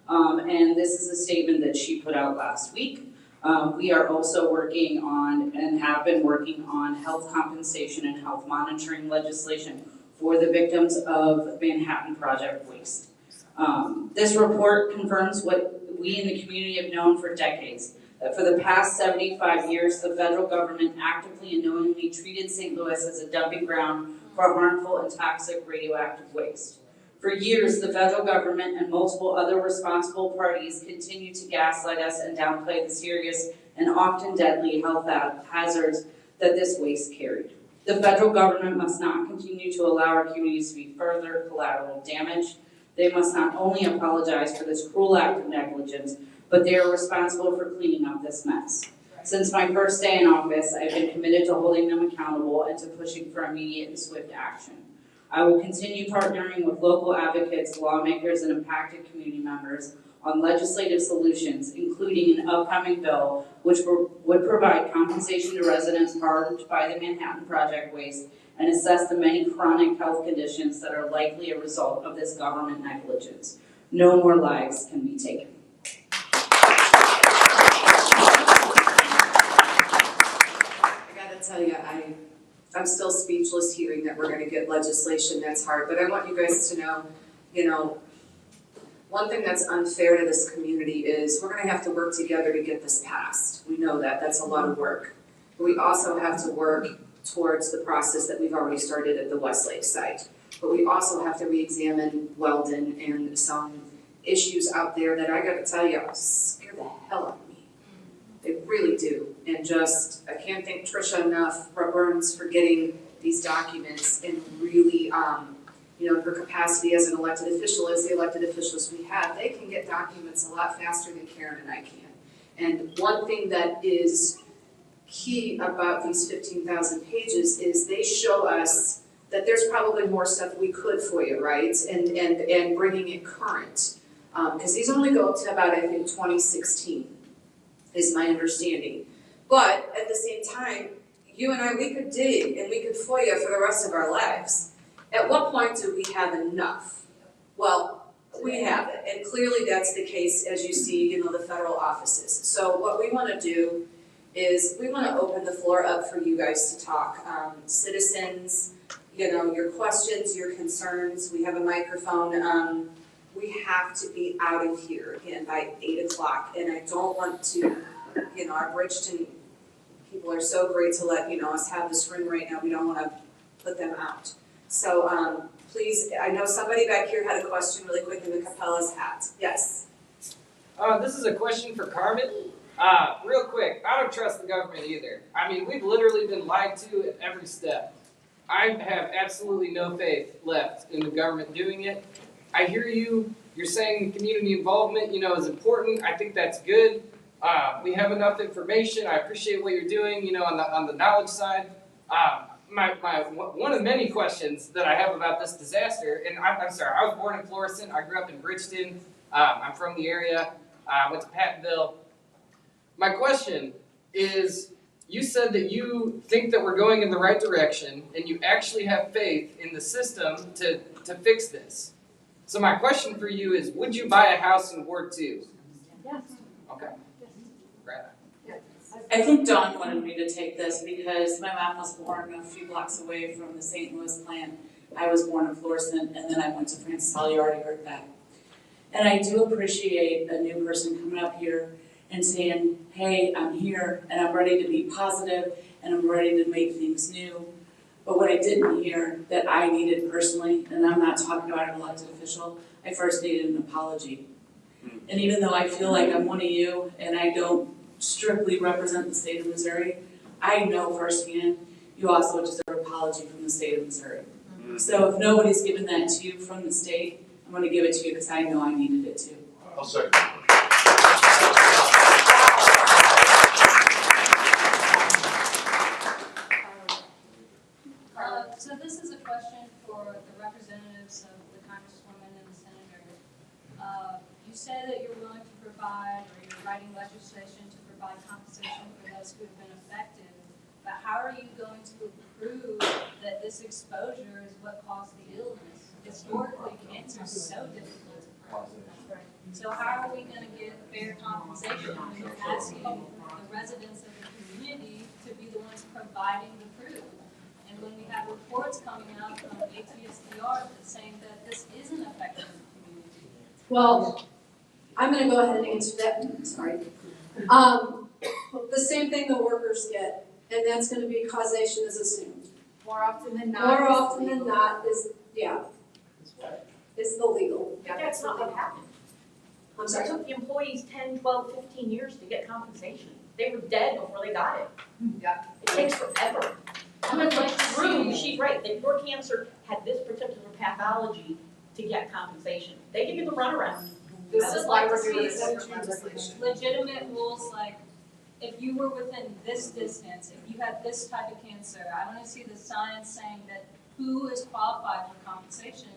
And this is a statement that she put out last week. We are also working on, and have been working on, health compensation and health monitoring legislation for the victims of Manhattan Project waste. This report confirms what we in the community have known for decades, that for the past 75 years, the federal government actively and knowingly treated St. Louis as a dumping ground for harmful and toxic radioactive waste. For years, the federal government and multiple other responsible parties continued to gaslight us and downplay the serious and often deadly health hazards that this waste carried. The federal government must not continue to allow our communities to be further collateral damage. They must not only apologize for this cruel act of negligence, but they are responsible for cleaning up this mess. Since my first day in office, I've been committed to holding them accountable and to pushing for immediate and swift action. I will continue partnering with local advocates, lawmakers, and impacted community members on legislative solutions, including an upcoming bill which would provide compensation to residents harmed by the Manhattan Project waste and assess the many chronic health conditions that are likely a result of this government negligence. No more lives can be taken. I gotta tell you, I'm still speechless hearing that we're gonna get legislation that's hard, but I want you guys to know, one thing that's unfair to this community is we're gonna have to work together to get this passed. We know that, that's a lot of work. But we also have to work towards the process that we've already started at the Westlake site. But we also have to re-examine Weldon and some issues out there that I gotta tell you, scare the hell out of me. They really do. And I can't thank Tricia enough, Burns, for getting these documents and really, her capacity as an elected official, as the elected officials we have, they can get documents a lot faster than Karen and I can. And one thing that is key about these 15,000 pages is they show us that there's probably more stuff we could FOIA, right? And bringing it current. Because these only go up to about, I think, 2016, is my understanding. But at the same time, you and I, we could dig and we could FOIA for the rest of our lives. At what point do we have enough? Well, we have it, and clearly that's the case as you see, the federal offices. So what we want to do is we want to open the floor up for you guys to talk. Citizens, your questions, your concerns. We have a microphone. We have to be out of here again by 8 o'clock, and I don't want to, our Bridgeton people are so great to let us have this room right now. We don't want to put them out. So please, I know somebody back here had a question really quick in the Capella's hat. Yes. This is a question for Carmen. Real quick, I don't trust the government either. I mean, we've literally been lied to at every step. I have absolutely no faith left in the government doing it. I hear you. You're saying community involvement, is important. I think that's good. We have enough information. I appreciate what you're doing, on the knowledge side. One of many questions that I have about this disaster, and I'm sorry, I was born in Florissant. I grew up in Bridgeton. I'm from the area. I went to Pattonville. My question is, you said that you think that we're going in the right direction, and you actually have faith in the system to fix this. So my question for you is, would you buy a house in Ward 2? Yes. Okay. Right. I think Dawn wanted me to take this because my mom was born a few blocks away from the St. Louis plant. I was born in Florissant, and then I went to Francis Hall. You already heard that. And I do appreciate a new person coming up here and saying, hey, I'm here, and I'm ready to be positive, and I'm ready to make things new. But what I didn't hear that I needed personally, and I'm not talking about an elected official, I first needed an apology. And even though I feel like I'm one of you, and I don't strictly represent the state of Missouri, I know firsthand you also deserve an apology from the state of Missouri. So if nobody's given that to you from the state, I'm going to give it to you because I know I needed it too. I'll second. So this is a question for the representatives of the Congresswoman and the Senator. You say that you're willing to provide, or you're writing legislation to provide compensation for those who have been affected, but how are you going to prove that this exposure is what caused the illness? Historically, cancer is so difficult to prove. So how are we going to get fair compensation when you're asking the residents of the community to be the ones providing the proof? And when we have reports coming out from ATSDR that's saying that this isn't affecting the community. Well, I'm gonna go ahead and answer that, sorry. The same thing the workers get, and that's gonna be causation is assumed. More often than not. More often than not is the legal. That's not what happened. I'm It sorry. took the employees 10, 12, 15 years to get compensation. They were dead before they got it. Yeah. It takes forever. I'm gonna look through, she's right, that your cancer had this particular pathology to get compensation. They give you the runaround. This is why we're doing this legislation. Legitimate rules like, if you were within this distance, if you had this type of cancer, I want to see the science saying that who is qualified for compensation,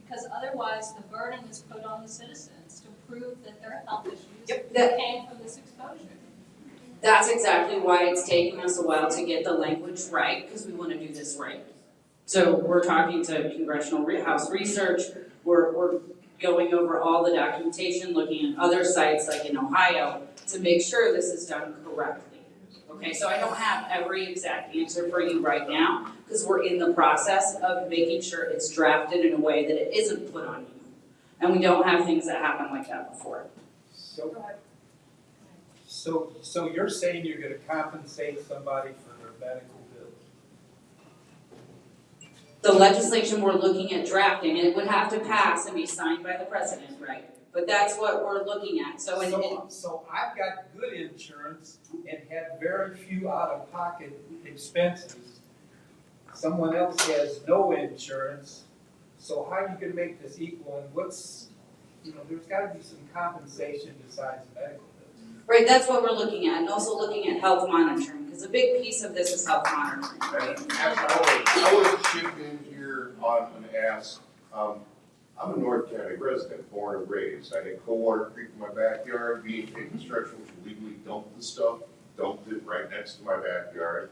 because otherwise the burden is put on the citizens to prove that their health issues came from this exposure. That's exactly why it's taking us a while to get the language right, because we want to do this right. So we're talking to Congressional House Research, we're going over all the documentation, looking at other sites like in Ohio to make sure this is done correctly. Okay, so I don't have every exact answer for you right now, because we're in the process of making sure it's drafted in a way that it isn't put on you. And we don't have things that happen like that before. So you're saying you're gonna compensate somebody for their medical bills? The legislation we're looking at drafting, it would have to pass and be signed by the president, right? But that's what we're looking at, so I've got good insurance and have very few out-of-pocket expenses. Someone else has no insurance, so how are you gonna make this equal, and there's gotta be some compensation besides medical bills. right, that's what we're looking at, and also looking at health monitoring, because a big piece of this is health monitoring, right? I would chip in here on an ask. I'm a North County resident, born and raised. I had Coldwater Creek in my backyard, BHA Construction, which legally dumped the stuff, dumped it right next to my backyard.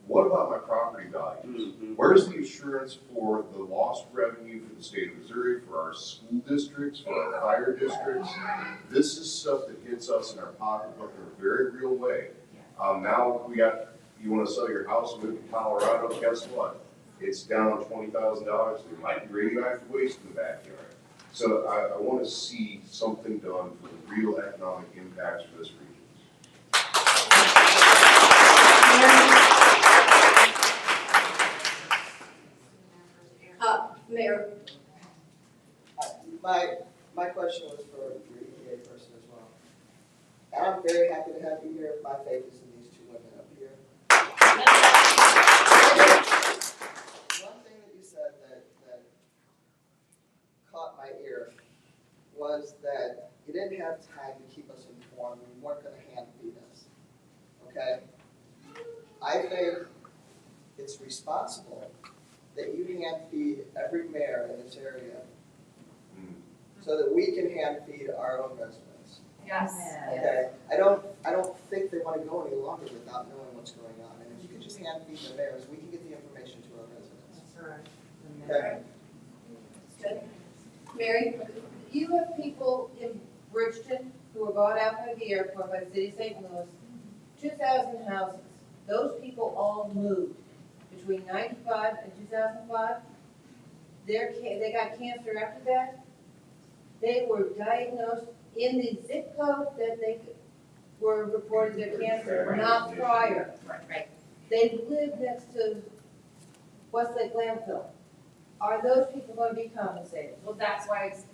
What about my property values? Where's the assurance for the lost revenue for the state of Missouri, for our school districts, for our fire districts? This is stuff that hits us in our pocketbook in a very real way. Now you wanna sell your house and move to Colorado, guess what? It's down $20,000. There might be radioactive waste in the backyard. So I wanna see something done for the real economic impacts for this region. Mayor, My question was for your EPA person as well. And I'm very happy to have you here. My faith is in these two women up here. One thing that you said that caught my ear was that you didn't have time to keep us informed. We weren't going to hand feed us. Okay? I think it's responsible that you hand feed every mayor in this area so that we can hand feed our own residents. Yes. Okay? I don't think they want to go any longer without knowing what's going on. And if you could just hand feed the mayors, we can get the information to our residents. that's right. Okay? Mary, you have people in Bridgeton who were bought out by the airport by the city of St. Louis, 2,000 houses. Those people all moved between 95 and 2005. They got cancer after that. They were diagnosed in the zip code that they were reported their cancer, not prior. Right. They live next to Westlake landfill. Are those people going to be compensated? Well, that's why it's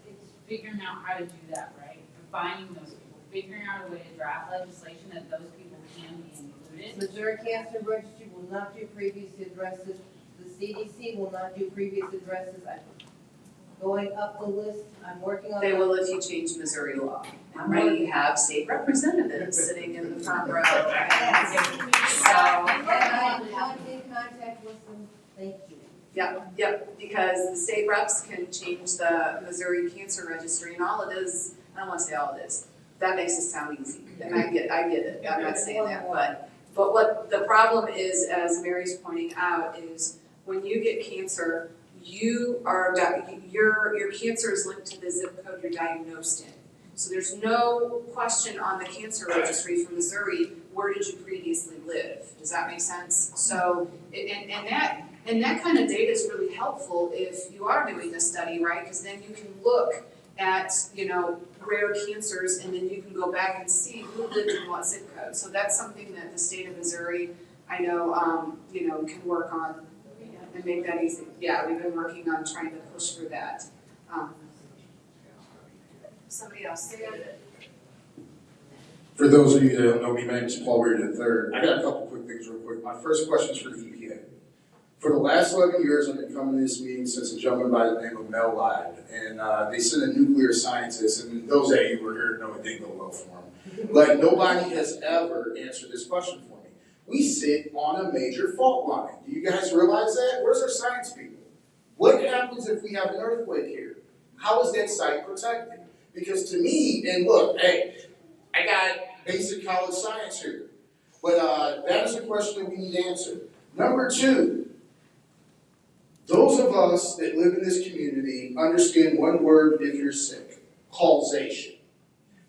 figuring out how to do that, right? And finding those people, figuring out a way to draft legislation that those people can be included. Missouri Cancer Registry will not do previous addresses. The CDC will not do previous addresses. I'm going up the list. I'm working on. They will if you change Missouri law. And we have state representatives sitting in the front row. Yes. So, I'm in contact with them. Thank you. Yep, because the state reps can change the Missouri Cancer Registry, and all it is, I don't want to say all it is, that makes it sound easy, and I get it, I'm not saying that, but what the problem is, as Mary's pointing out, is when you get cancer, your cancer is linked to the zip code you're diagnosed in. So there's no question on the cancer registry for Missouri, where did you previously live? Does that make sense? So, and that kind of data is really helpful if you are doing a study, right? Because then you can look at, rare cancers, and then you can go back and see who lived in what zip code. So that's something that the state of Missouri, I know, can work on and make that easy. Yeah, we've been working on trying to push for that. Somebody else. For those of you that don't know me, my name is Paul Weird III. I got a couple quick things real quick. My first question is for the EPA. For the last 11 years, I've been coming to this meeting since a gentleman by the name of Mel lied. And they sent a nuclear scientist, and those of you who were here know it didn't go well for him. But nobody has ever answered this question for me. We sit on a major fault line. Do you guys realize that? Where's our science people? What happens if we have an earthquake here? How is that site protected? Because to me, and look, hey, I got basic college science here. But that is a question that we need to answer. Number two, those of us that live in this community understand one word if you're sick: causation.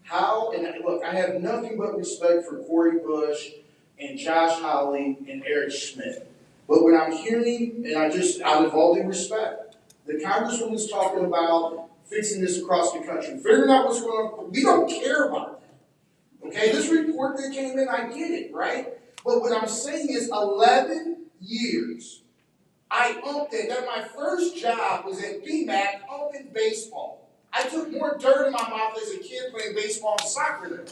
How, and look, I have nothing but respect for Corey Bush and Josh Hawley and Eric Schmidt. But what I'm hearing, and out of all due respect, the Congresswoman's talking about fixing this across the country, figuring out what's going on. We don't care about that. Okay, this report that came in, I get it, right? But what I'm saying is 11 years. I umped it. That my first job was at BMAC umping baseball. I took more dirt in my mouth as a kid playing baseball and soccer than.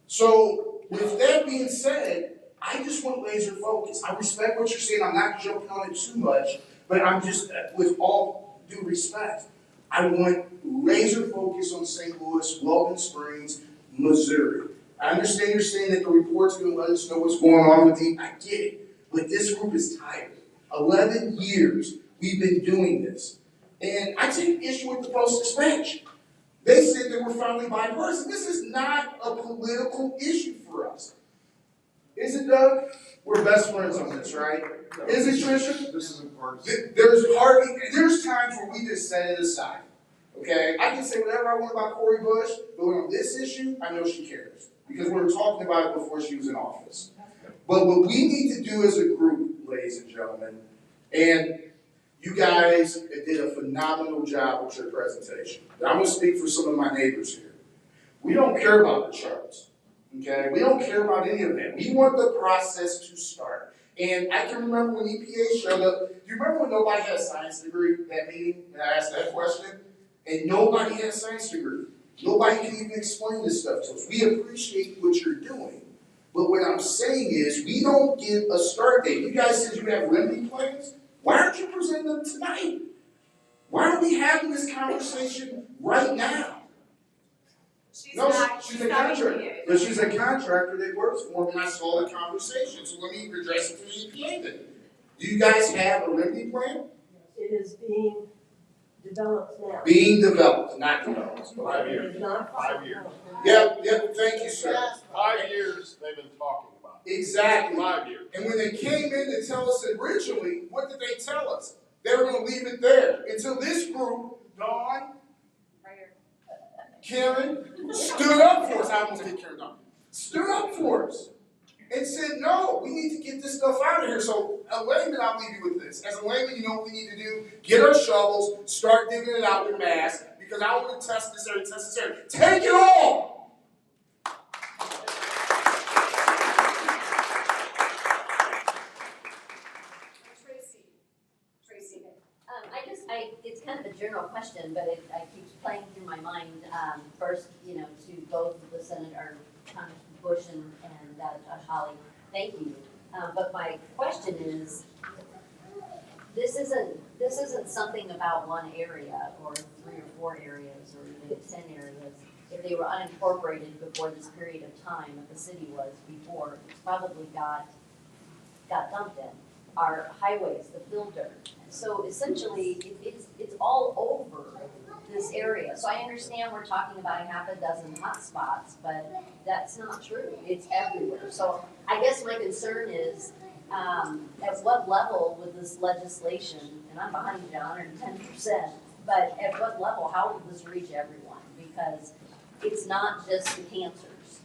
So with that being said, I just want laser focus. I respect what you're saying. I'm not jumping on it too much, but I'm just, with all due respect, I want laser focus on St. Louis, Weldon Springs, Missouri. I understand you're saying that the report's going to let us know what's going on with I get it, but this group is tired. 11 years we've been doing this. And I take issue with the Post-Dispatch. They said they were finally bipartisan. This is not a political issue for us. Is it, Doug? We're best friends on this, right? Is it, Trisha? This isn't partisan. There's times where we just set it aside. Okay? I can say whatever I want about Corey Bush, but on this issue, I know she cares. Because we were talking about it before she was in office. But what we need to do as a group, ladies and gentlemen, and you guys did a phenomenal job with your presentation. I'm going to speak for some of my neighbors here. We don't care about the charts. Okay? We don't care about any of that. We want the process to start. And I can remember when EPA showed up, do you remember when nobody had a science degree, that meeting, and I asked that question? And nobody had a science degree. Nobody can even explain this stuff to us. We appreciate what you're doing. But what I'm saying is, we don't get a start date. You guys said you have remedy plans. Why aren't you presenting them tonight? Why aren't we having this conversation right now? She's a contractor. EPA. But she's a contractor that works for him, and I saw the conversation. So let me address it to the EPA then. Do you guys have a remedy plan? It is being developed now. Being developed, not developed. 5 years. It is not 5 years. Yep, thank you, sir. 5 years they've been talking about it. Exactly. 5 years. And when they came in to tell us originally, what did they tell us? They were going to leave it there until this group, Dawn, Karen, stood up for us. I almost did Karen Dawn. Stood up for us and said, no, we need to get this stuff out of here. So, a layman, I'll leave you with this. As a layman, you know what we need to do? Get our shovels, start digging it out with mass, because I want to test this area, Take it all! It's kind of a general question, but it keeps playing through my mind. First, to both the Senator Congressman Bush and Josh Hawley, thank you. But my question is, this isn't something about one area or 3 or 4 areas or even 10 areas. If they were unincorporated before this period of time that the city was before, it's probably got dumped in. Our highways, the filter. So essentially, it's all over this area. So I understand we're talking about 6 hot spots, but that's not true. It's everywhere. So I guess my concern is, at what level would this legislation, and I'm behind you, John, 110%, but at what level, how will this reach everyone? Because it's not just the cancers.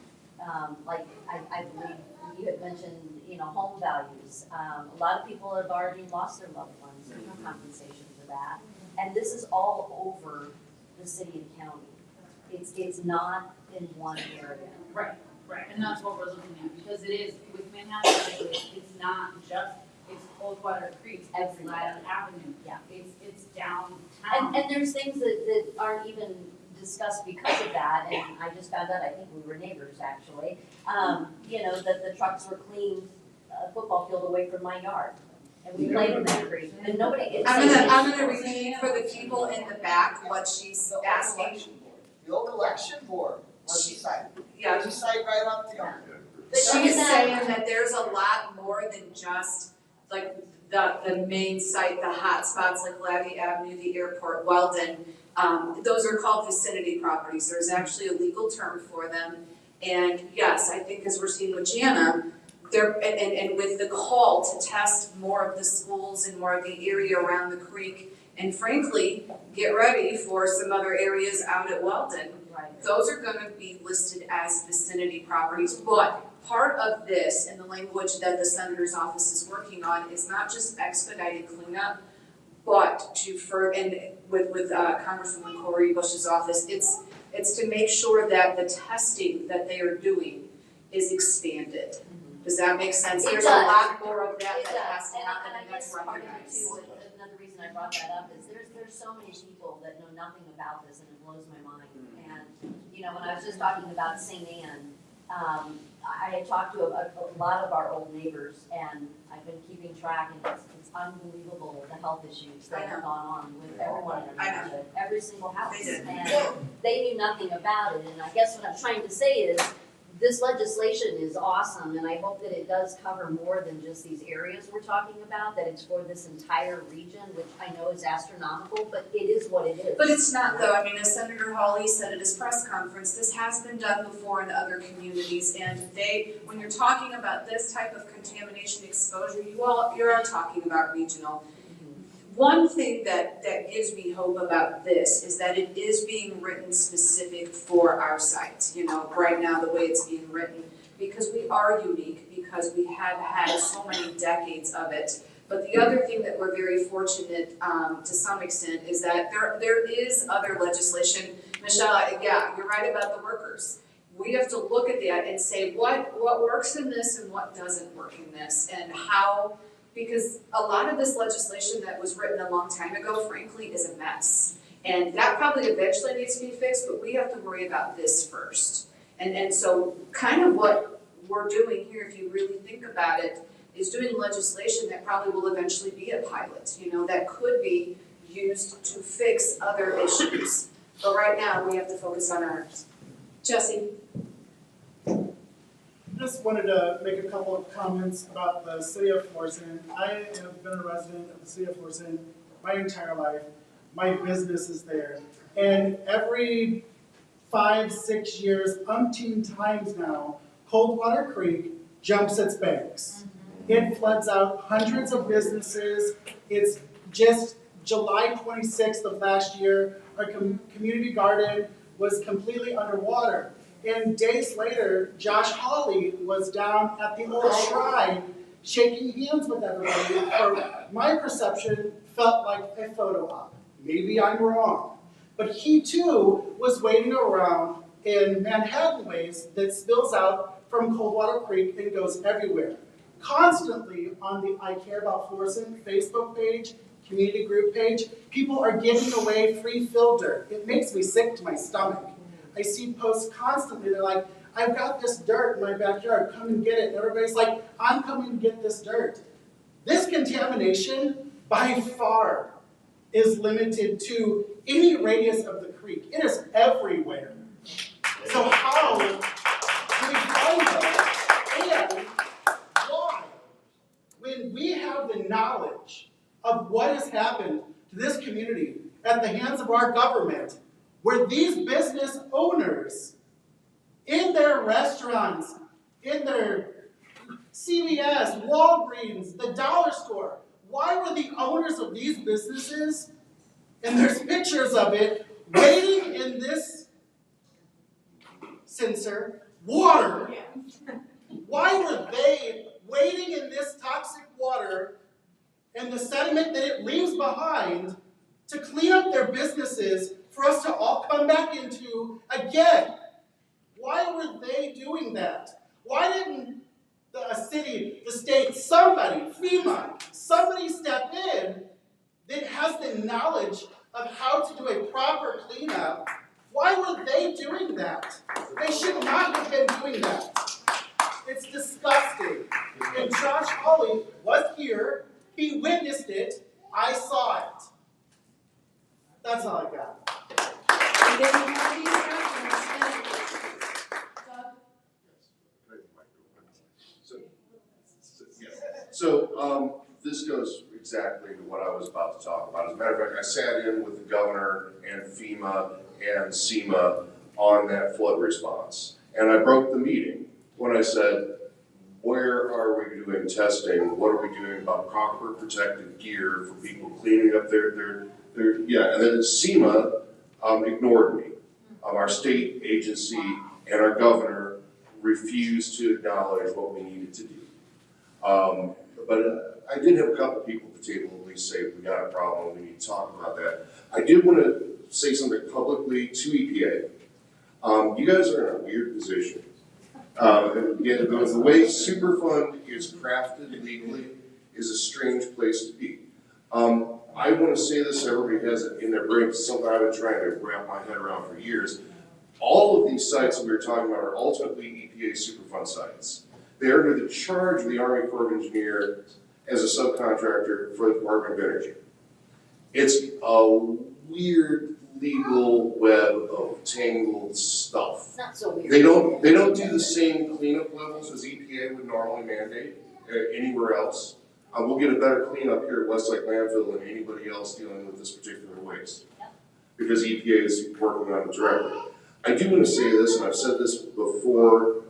Like I believe you had mentioned, home values. A lot of people have already lost their loved ones. There's no compensation for that. And this is all over the city and county. It's not in one area. Right, and that's what we're looking at, because it is, with Manhattan Highway, it's not just, it's Coldwater Creek, it's Ladder Avenue, Yeah. it's downtown. And there's things that aren't even discussed because of that, and I just found out, I think we were neighbors actually, that the trucks were cleaning a football field away from my yard. And we played in that creek, and nobody. I'm gonna repeat for the people in the back what she's asking. The old election board, She you cite right up to them. She's saying that there's a lot more than just like the main site, the hot spots like Lavie Avenue, the airport, Weldon. Those are called vicinity properties. There's actually a legal term for them. And yes, I think as we're seeing with Jana, and with the call to test more of the schools and more of the area around the creek, and frankly, get ready for some other areas out at Weldon. Right. Those are gonna be listed as vicinity properties, but part of this and the language that the Senator's office is working on is not just expedited cleanup, but with Congresswoman Corey Bush's office, it's to make sure that the testing that they are doing is expanded. Does that make sense? It There's does. a lot more of that It that has to does. happen, And and I that's guess part of it recognized. too, another reason I brought that up is there's so many people that know nothing about this, and it blows my mind. And when I was just talking about St. Anne, I had talked to a lot of our old neighbors, and I've been keeping track, and it's unbelievable the health issues that have gone on with everyone in our neighborhood, every single house. And they knew nothing about it, and I guess what I'm trying to say is, this legislation is awesome, and I hope that it does cover more than just these areas we're talking about, that it's for this entire region, which I know is astronomical, but it is what it is. But it's not though. I mean, as Senator Hawley said at his press conference, this has been done before in other communities, and when you're talking about this type of contamination exposure, you are talking about regional. One thing that gives me hope about this is that it is being written specific for our sites, right now the way it's being written, because we are unique, because we have had so many decades of it. But the other thing that we're very fortunate to some extent is that there is other legislation. Michelle, yeah, you're right about the workers. we have to look at that and say what works in this and what doesn't work in this, and how, because a lot of this legislation that was written a long time ago, frankly, is a mess. And that probably eventually needs to be fixed, but we have to worry about this first. And so kind of what we're doing here, if you really think about it, is doing legislation that probably will eventually be a pilot, that could be used to fix other issues. But right now, we have to focus on ours. Jesse? Just wanted to make a couple of comments about the city of Florissant. I have been a resident of the city of Florissant my entire life. My business is there. And every 5-6 years, umpteen times now, Coldwater Creek jumps its banks. It floods out hundreds of businesses. It's just July 26th of last year, our community garden was completely underwater. And days later, Josh Hawley was down at the old shrine shaking hands with everybody. For my perception, felt like a photo op. Maybe I'm wrong. But he too was waiting around in Manhattan Ways that spills out from Coldwater Creek and goes everywhere. Constantly on the I Care About Florissant Facebook page, community group page, people are giving away free fill dirt. It makes me sick to my stomach. I see posts constantly, they're like, I've got this dirt in my backyard, come and get it. And everybody's like, I'm coming to get this dirt. This contamination, by far, is limited to any radius of the creek. It is everywhere. So how do we find that? And why? When we have the knowledge of what has happened to this community at the hands of our government, where these business owners, in their restaurants, in their CVS, Walgreens, the dollar store, why were the owners of these businesses, and there's pictures of it, waiting in this water? Why were they waiting in this toxic water and the sediment that it leaves behind to clean up their businesses for us to all come back into again? Why were they doing that? Why didn't a city, the state, somebody, FEMA, somebody step in that has the knowledge of how to do a proper cleanup? Why were they doing that? They should not have been doing that. It's disgusting. And Josh Hawley was here. He witnessed it. I saw it. That's all I got. So this goes exactly to what I was about to talk about. As a matter of fact, I sat in with the governor and FEMA and SEMA on that flood response. And I broke the meeting when I said, where are we doing testing? What are we doing about proper protective gear for people cleaning up their and then SEMA ignored me. Our state agency and our governor refused to acknowledge what we needed to do. But I did have a couple people at the table at least say, we got a problem, we need to talk about that. I did want to say something publicly to EPA. You guys are in a weird position. The way Superfund is crafted legally is a strange place to be. I want to say this, everybody has it in their brain, it's something I've been trying to wrap my head around for years. All of these sites that we were talking about are ultimately EPA Superfund sites. They're under the charge of the Army Corps of Engineers as a subcontractor for the Department of Energy. It's a weird legal web of tangled stuff. Not so weird. They don't do the same cleanup levels as EPA would normally mandate anywhere else. We'll get a better cleanup here at Westlake Landfill than anybody else dealing with this particular waste, because EPA is working on it directly. I do want to say this, and I've said this before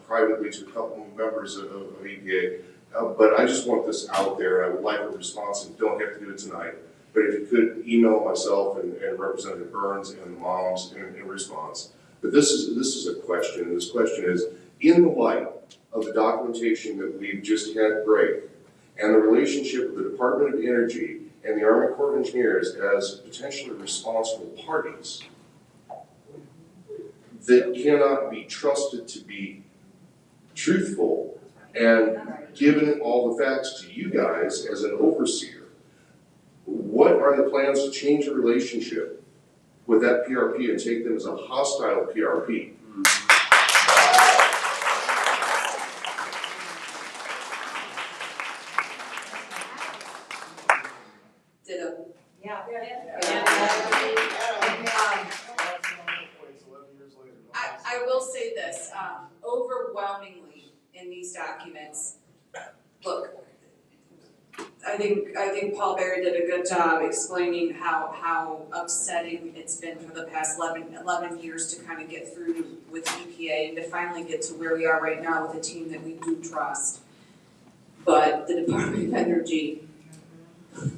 privately to a couple of members of EPA, but I just want this out there. I would like a response, and don't have to do it tonight. But if you could email myself and Representative Burns and the moms in response. But this is a question. This question is, in the light of the documentation that we've just had break, and the relationship of the Department of Energy and the Army Corps of Engineers as potentially responsible parties, that cannot be trusted to be truthful, and given all the facts to you guys as an overseer, what are the plans to change the relationship with that PRP and take them as a hostile PRP? Ditto. Yeah. I will say this, overwhelmingly in these documents, look, I think Paul Berry did a good job explaining how upsetting it's been for the past 11 years to kind of get through with EPA and to finally get to where we are right now with a team that we do trust. But the Department of Energy,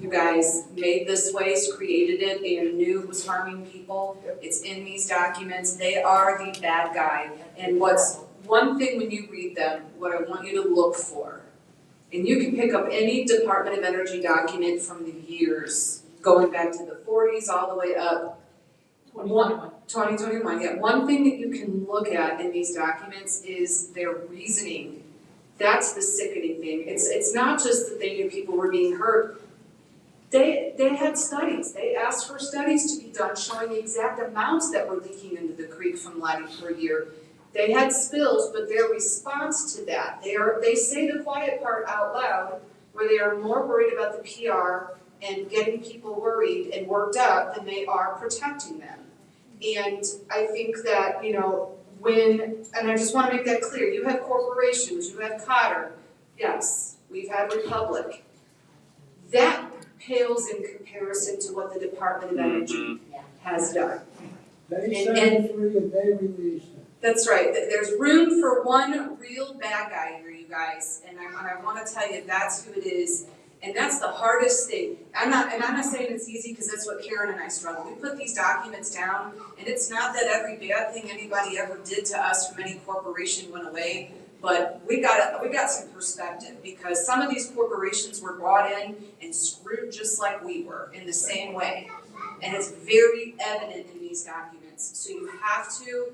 you guys made this waste, created it, and knew it was harming people. It's in these documents. They are the bad guy. And what's one thing when you read them, what I want you to look for, and you can pick up any Department of Energy document from the years, going back to the 40s all the way up. 2021, yeah. One thing that you can look at in these documents is their reasoning. That's the sickening thing. It's not just that they knew people were being hurt. They had studies. They asked for studies to be done showing the exact amounts that were leaking into the creek from Letty per year. They had spills, but their response to that, they say the quiet part out loud, where they are more worried about the PR and getting people worried and worked up than they are protecting them. And I think that, you know, and I just want to make that clear, you have corporations, you have Cotter, yes, we've had Republic. That pales in comparison to what the Department of Energy has done. They set it free and they released it. That's right. There's room for one real bad guy here, you guys, and I want to tell you that's who it is, and that's the hardest thing. I'm not saying it's easy because that's what Karen and I struggle. We put these documents down, and it's not that every bad thing anybody ever did to us from any corporation went away, but we got some perspective because some of these corporations were brought in and screwed just like we were in the same way, and it's very evident in these documents. So you have to.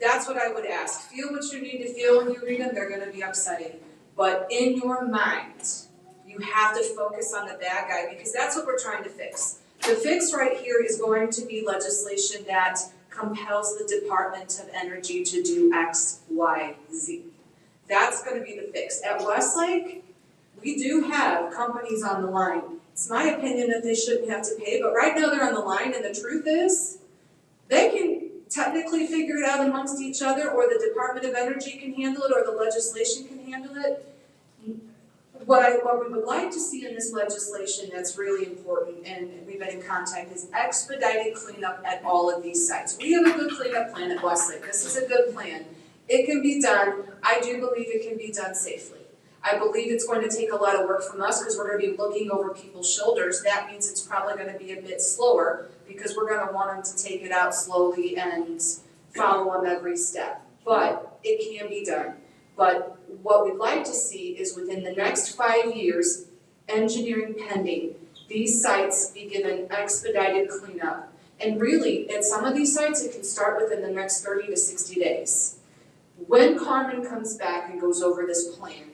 That's what I would ask. Feel what you need to feel when you read them. They're going to be upsetting. But in your mind, you have to focus on the bad guy because that's what we're trying to fix. The fix right here is going to be legislation that compels the Department of Energy to do X, Y, Z. That's going to be the fix. At Westlake, we do have companies on the line. It's my opinion that they shouldn't have to pay, but right now they're on the line, and the truth is, they can technically figure it out amongst each other, or the Department of Energy can handle it, or the legislation can handle it. What we would like to see in this legislation that's really important, and we've been in contact, is expedited cleanup at all of these sites. We have a good cleanup plan at Westlake. This is a good plan. It can be done. I do believe it can be done safely. I believe it's going to take a lot of work from us because we're going to be looking over people's shoulders. That means it's probably going to be a bit slower because we're going to want them to take it out slowly and follow them every step. But it can be done. But what we'd like to see is within the next 5 years, engineering pending, these sites be given expedited cleanup. And really, at some of these sites, it can start within the next 30 to 60 days. When Carmen comes back and goes over this plan,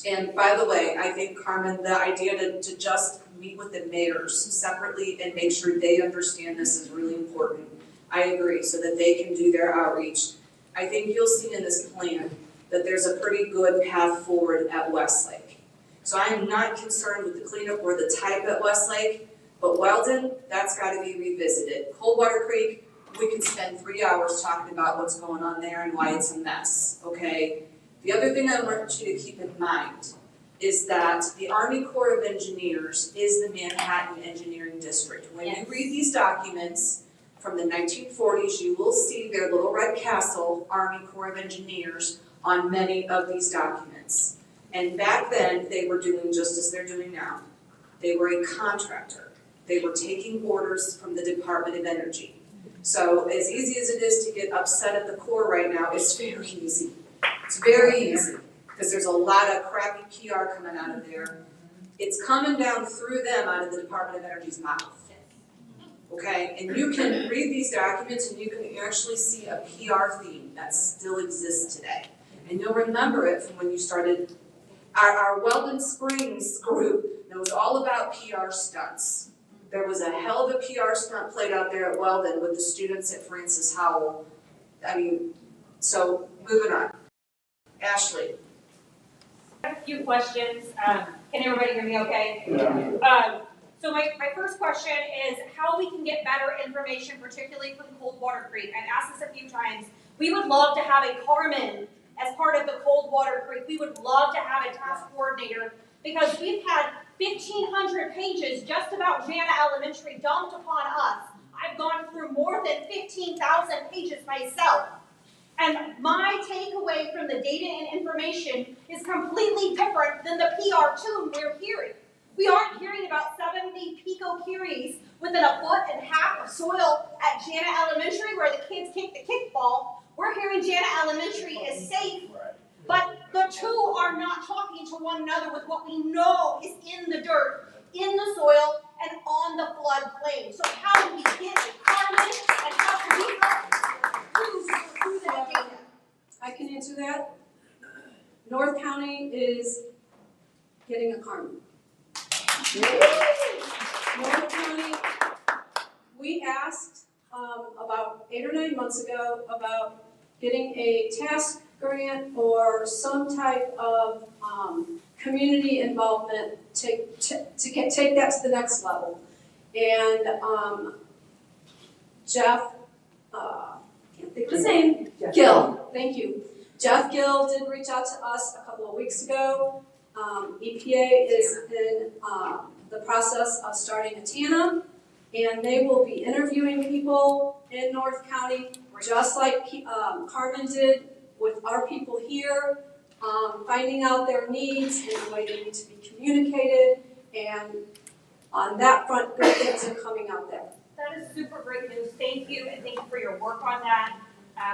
and by the way, I think, Carmen, the idea to just meet with the mayors separately and make sure they understand this is really important. I agree, so that they can do their outreach. I think you'll see in this plan that there's a pretty good path forward at Westlake. So I am not concerned with the cleanup or the type at Westlake, but Weldon, that's got to be revisited. Coldwater Creek, we could spend 3 hours talking about what's going on there and why it's a mess, okay? The other thing I want you to keep in mind is that the Army Corps of Engineers is the Manhattan Engineering District. When you read these documents from the 1940s, you will see their little red castle, Army Corps of Engineers, on many of these documents. And back then, they were doing just as they're doing now. They were a contractor. They were taking orders from the Department of Energy. So as easy as it is to get upset at the Corps right now, it's very easy. It's very easy, because there's a lot of crappy PR coming out of there. It's coming down through them out of the Department of Energy's mouth. okay? And you can read these documents and you can actually see a PR theme that still exists today. And you'll remember it from when you started our Weldon Springs group, and it was all about PR stunts. There was a hell of a PR stunt played out there at Weldon with the students at Francis Howell. I mean, so moving on. Ashley. I have a few questions. Can everybody hear me okay? Yeah. So my first question is how we can get better information, particularly from Coldwater Creek. I've asked this a few times. We would love to have a Carmen as part of the Coldwater Creek. We would love to have a task coordinator because we've had 1,500 pages just about Jana Elementary dumped upon us. I've gone through more than 15,000 pages myself. And my takeaway from the data and information is completely different than the PR tune we're hearing. We aren't hearing about 70 picocuries within a foot and a half of soil at Jana Elementary where the kids kick the kickball. We're hearing Jana Elementary is safe, but the two are not talking to one another with what we know is in the dirt, in the soil, and on the floodplain. So how do we get a Carmen and how do we help through that data? I can answer that. North County is getting a Carmen. North County, we asked about 8 or 9 months ago about getting a task grant or some type of community involvement to take that to the next level. And Jeff, can't think of his name, Gill, thank you. Jeff Gill did reach out to us a couple of weeks ago. EPA is in the process of starting a TANA, and they will be interviewing people in North County, just like Carmen did with our people here, finding out their needs and the way they need to be communicated, and on that front, good things are coming out there. That is super great news. Thank you, and thank you for your work on that.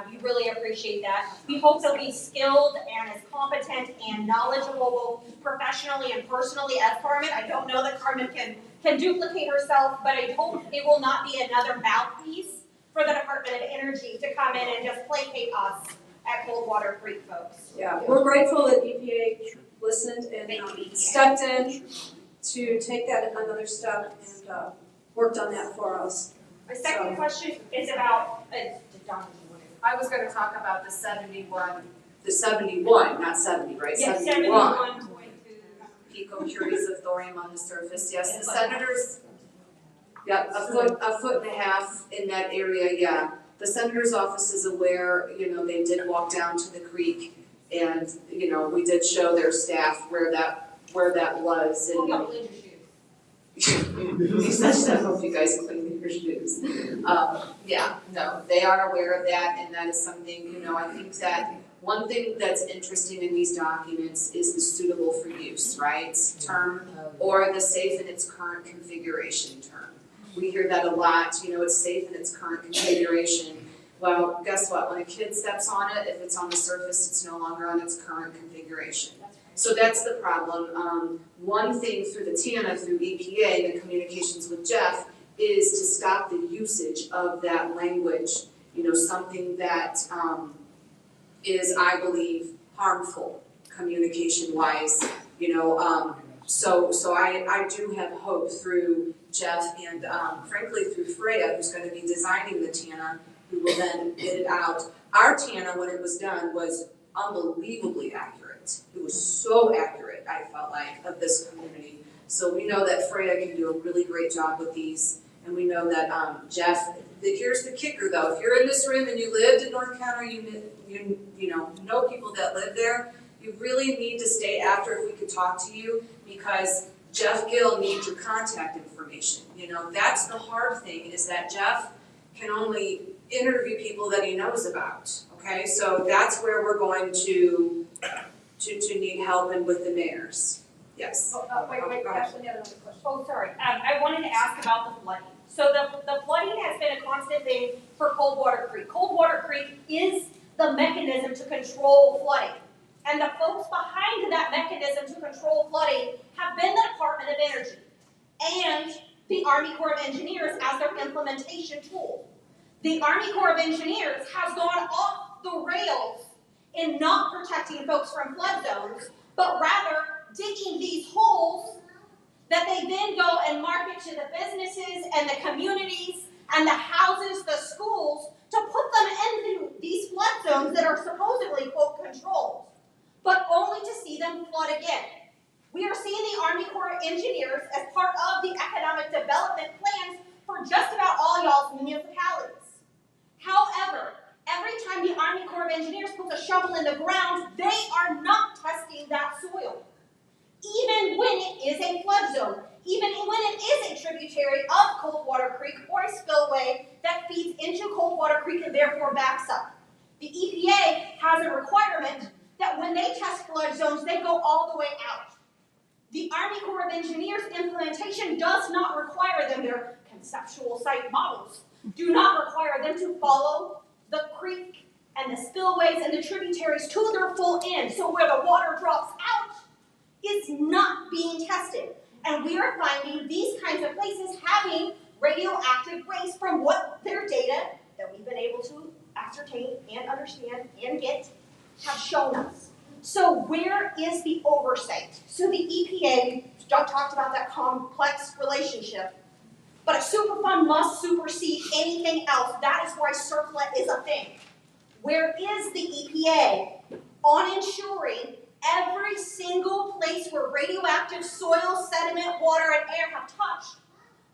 We really appreciate that. We hope they'll be skilled and as competent and knowledgeable both professionally and personally as Carmen. I don't know that Carmen can duplicate herself, but I hope it will not be another mouthpiece for the Department of Energy to come in and just placate us at Coldwater Creek folks. Yeah, we're grateful that EPA listened and stepped in to take that another step and worked on that for us. My second question is about, I was gonna talk about the 71, not 70, right? yes, 71 picocuries of thorium on the surface. Yes, the senators, yeah, a foot and a half in that area, yeah. The senator's office is aware, they did walk down to the creek and, we did show their staff where that was. And you said that, hope you guys clean your shoes. Yeah, no, they are aware of that, and that is something, I think that one thing that's interesting in these documents is the suitable for use, right, term, or the safe in its current configuration term. We hear that a lot, it's safe in its current configuration. Well, guess what, when a kid steps on it, if it's on the surface, it's no longer on its current configuration. So that's the problem. One thing through the TANA, through EPA, the communications with Jeff, is to stop the usage of that language, something that is, I believe, harmful communication-wise, So I do have hope through Jeff and frankly through Freya, who's going to be designing the TANA, who will then get it out. Our TANA, when it was done, was unbelievably accurate. It was so accurate, I felt like, of this community. So we know that Freya can do a really great job with these, and we know that Jeff. Here's the kicker, though: if you're in this room and you lived in North County, you know people that live there, you really need to stay after if we could talk to you, because Jeff Gill needs your contact information. That's the hard thing, is that Jeff can only interview people that he knows about. Okay, so that's where we're going to need help and with the mayors. Yes. Wait, Ashley had another question. Oh, sorry. I wanted to ask about the flooding. So the flooding has been a constant thing for Coldwater Creek. Coldwater Creek is the mechanism to control flooding. And the folks behind that mechanism to control flooding have been the Department of Energy. And the Army Corps of Engineers as their implementation tool. The Army Corps of Engineers has gone off the rails in not protecting folks from flood zones, but rather digging these holes that they then go and market to the businesses and the communities and the houses, the schools, to put them into these flood zones that are supposedly, quote, controlled, but only to see them flood again. We are seeing the Army Corps of Engineers as part of the economic development plans for just about all y'all's municipalities. However, every time the Army Corps of Engineers puts a shovel in the ground, they are not testing that soil. Even when it is a flood zone, even when it is a tributary of Coldwater Creek or a spillway that feeds into Coldwater Creek and therefore backs up. The EPA has a requirement that when they test flood zones, they go all the way out. The Army Corps of Engineers implementation does not require them, their conceptual site models do not require them to follow the creek and the spillways and the tributaries to their full end. So where the water drops out is not being tested. And we are finding these kinds of places having radioactive waste from what their data that we've been able to ascertain and understand and get have shown us. So where is the oversight? So the EPA, Doug talked about that complex relationship, but a Superfund must supersede anything else. That is why CERCLA is a thing. Where is the EPA on ensuring every single place where radioactive soil, sediment, water, and air have touched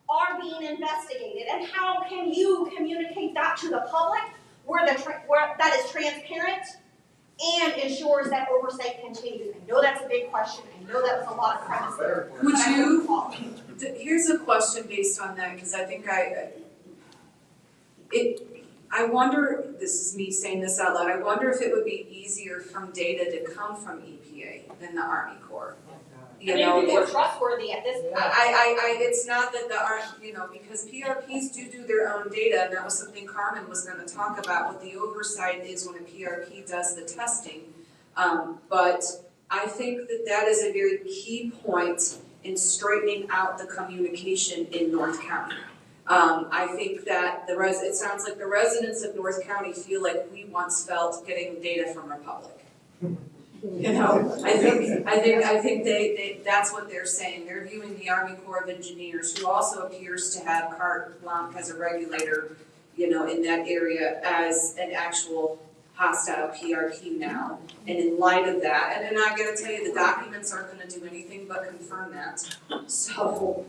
are being investigated? And how can you communicate that to the public where that is transparent and ensures that oversight continues? I know that's a big question. I know that was a lot of premise there. Would you, here's a question based on that, because I think I wonder, this is me saying this out loud, I wonder if it would be easier from data to come from EPA than the Army Corps. You know, people are trustworthy at this point. It's not that because PRPs do their own data, and that was something Carmen was gonna talk about, what the oversight is when a PRP does the testing. But I think that is a very key point in straightening out the communication in North County. I think that it sounds like the residents of North County feel like we once felt getting data from Republic. You know, I think they that's what they're saying. They're viewing the Army Corps of Engineers, who also appears to have carte blanche as a regulator, in that area, as an actual hostile PRP now. And in light of that, and I gotta tell you, the documents aren't gonna do anything but confirm that. So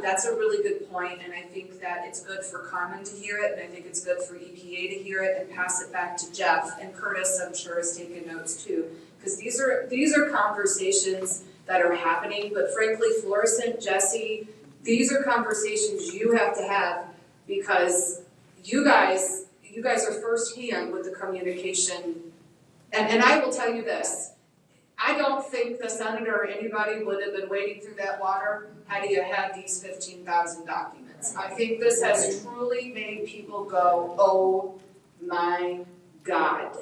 that's a really good point, and I think that it's good for Carmen to hear it, and I think it's good for EPA to hear it and pass it back to Jeff, and Curtis, I'm sure, has taken notes too, because these are conversations that are happening, but frankly, Florissant, Jesse, these are conversations you have to have, because you guys are firsthand with the communication, and I will tell you this, I don't think the senator or anybody would have been wading through that water had you had these 15,000 documents. I think this has truly made people go, oh my God.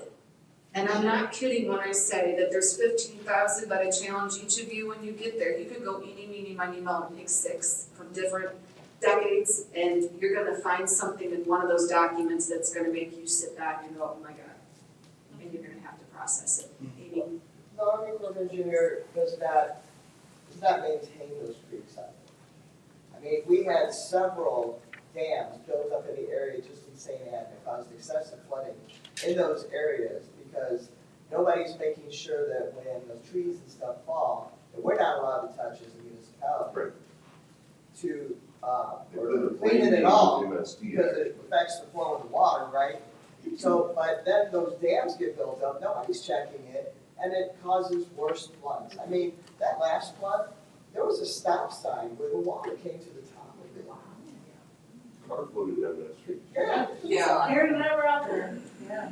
And I'm not kidding when I say that there's 15,000, but I challenge each of you when you get there, you could go eeny, meeny, miny, moe, and pick 6 from different decades, and you're gonna find something in one of those documents that's gonna make you sit back and go, oh my God. And you're gonna have to process it. Amy? The Army Corps of Engineers does not maintain those creeks out there. I mean, we had several dams built up in the area just in St. Anne that caused excessive flooding in those areas because nobody's making sure that when those trees and stuff fall, that we're not allowed to touch as a municipality to clean it at all because it affects the flow of the water, right? So, but then those dams get built up, nobody's checking it, and it causes worse floods. I mean, that last flood, there was a stop sign where the water came to the top of it. Car floated down that street. Yeah. Aaron and I were out there. Yeah.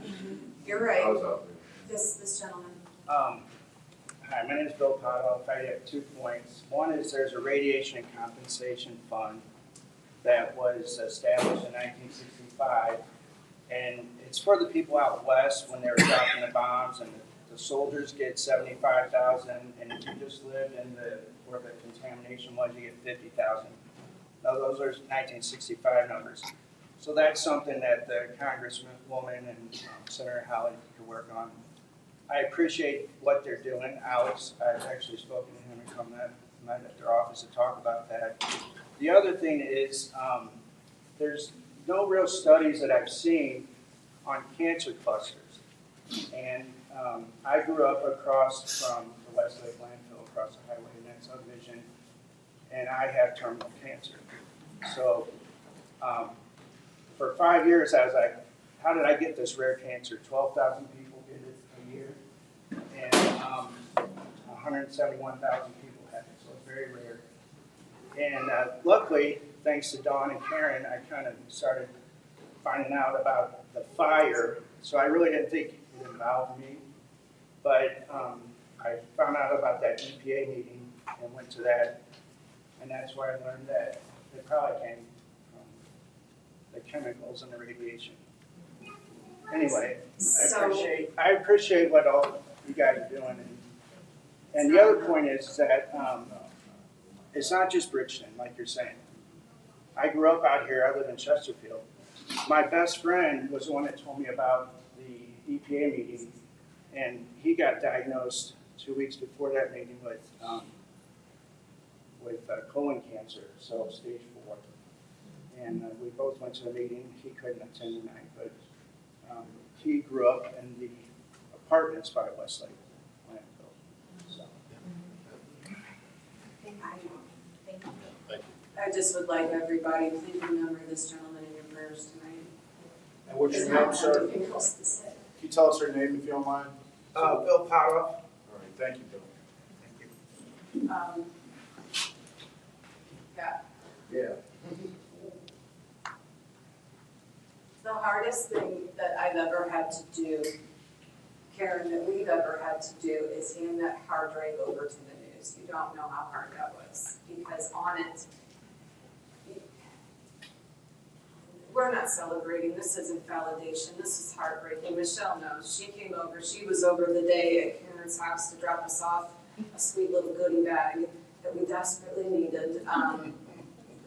You're right. I was out there. This gentleman. Hi, my name is Bill Potto. I have 2 points. One is there's a radiation compensation fund that was established in 1965, and it's for the people out west when they were dropping the bombs, and the soldiers get $75,000, and if you just live in where the contamination was, you get $50,000. No, those are 1965 numbers. So that's something that the Congresswoman and Senator Holly can work on. I appreciate what they're doing. Alex, I've actually spoken to him and come met at their office to talk about that. The other thing is, there's no real studies that I've seen on cancer clusters. And I grew up across from the Westlake landfill, across the highway in that subdivision, and I have terminal cancer. So for 5 years, I was like, how did I get this rare cancer? 12,000 people get it a year, and 171,000 people have it, so it's very rare. And luckily, thanks to Dawn and Karen, I kind of started finding out about the fire. So I really didn't think it involved me, but I found out about that EPA meeting and went to that, and that's where I learned that it probably came from the chemicals and the radiation. Anyway, I appreciate what all you guys are doing, and the other point is that it's not just Bridgeton, like you're saying. I grew up out here. I live in Chesterfield. My best friend was the one that told me about the EPA meeting, and he got diagnosed 2 weeks before that meeting with colon cancer, so stage 4. And we both went to the meeting. He couldn't attend tonight, but he grew up in the apartments by Westlake landfill. So. I just would like everybody, please remember this gentleman in your prayers tonight. And what's your name, sir? Can you tell us your name if you don't mind? Bill Powell. All right, thank you, Bill. Thank you. Yeah. The hardest thing that I've ever had to do, Karen, that we've ever had to do is hand that hard drive over to the news. You don't know how hard that was, because on it, we're not celebrating. This isn't validation. This is heartbreaking. Michelle knows. She came over. She was over the day at Karen's house to drop us off a sweet little goodie bag that we desperately needed.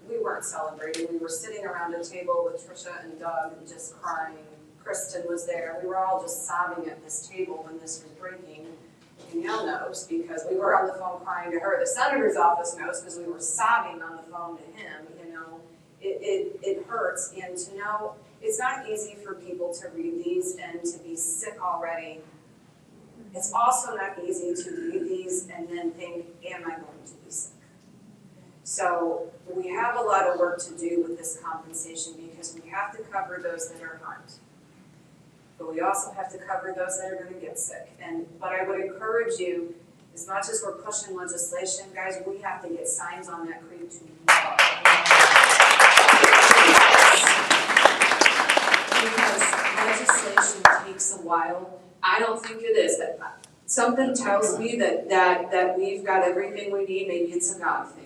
We weren't celebrating. We were sitting around a table with Trisha and Doug and just crying. Kristen was there. We were all just sobbing at this table when this was breaking. Danielle knows because we were on the phone crying to her. The senator's office knows because we were sobbing on the phone to him. You know, it hurts. And to know it's not easy for people to read these and to be sick already. It's also not easy to read these and then think, am I going to be sick? So we have a lot of work to do with this compensation because we have to cover those that are harmed. But we also have to cover those that are going to get sick. But I would encourage you, as much as we're pushing legislation, guys, we have to get signs on that creek tomorrow. Because legislation takes a while. I don't think it is. Something tells me that we've got everything we need. Maybe it's a God thing.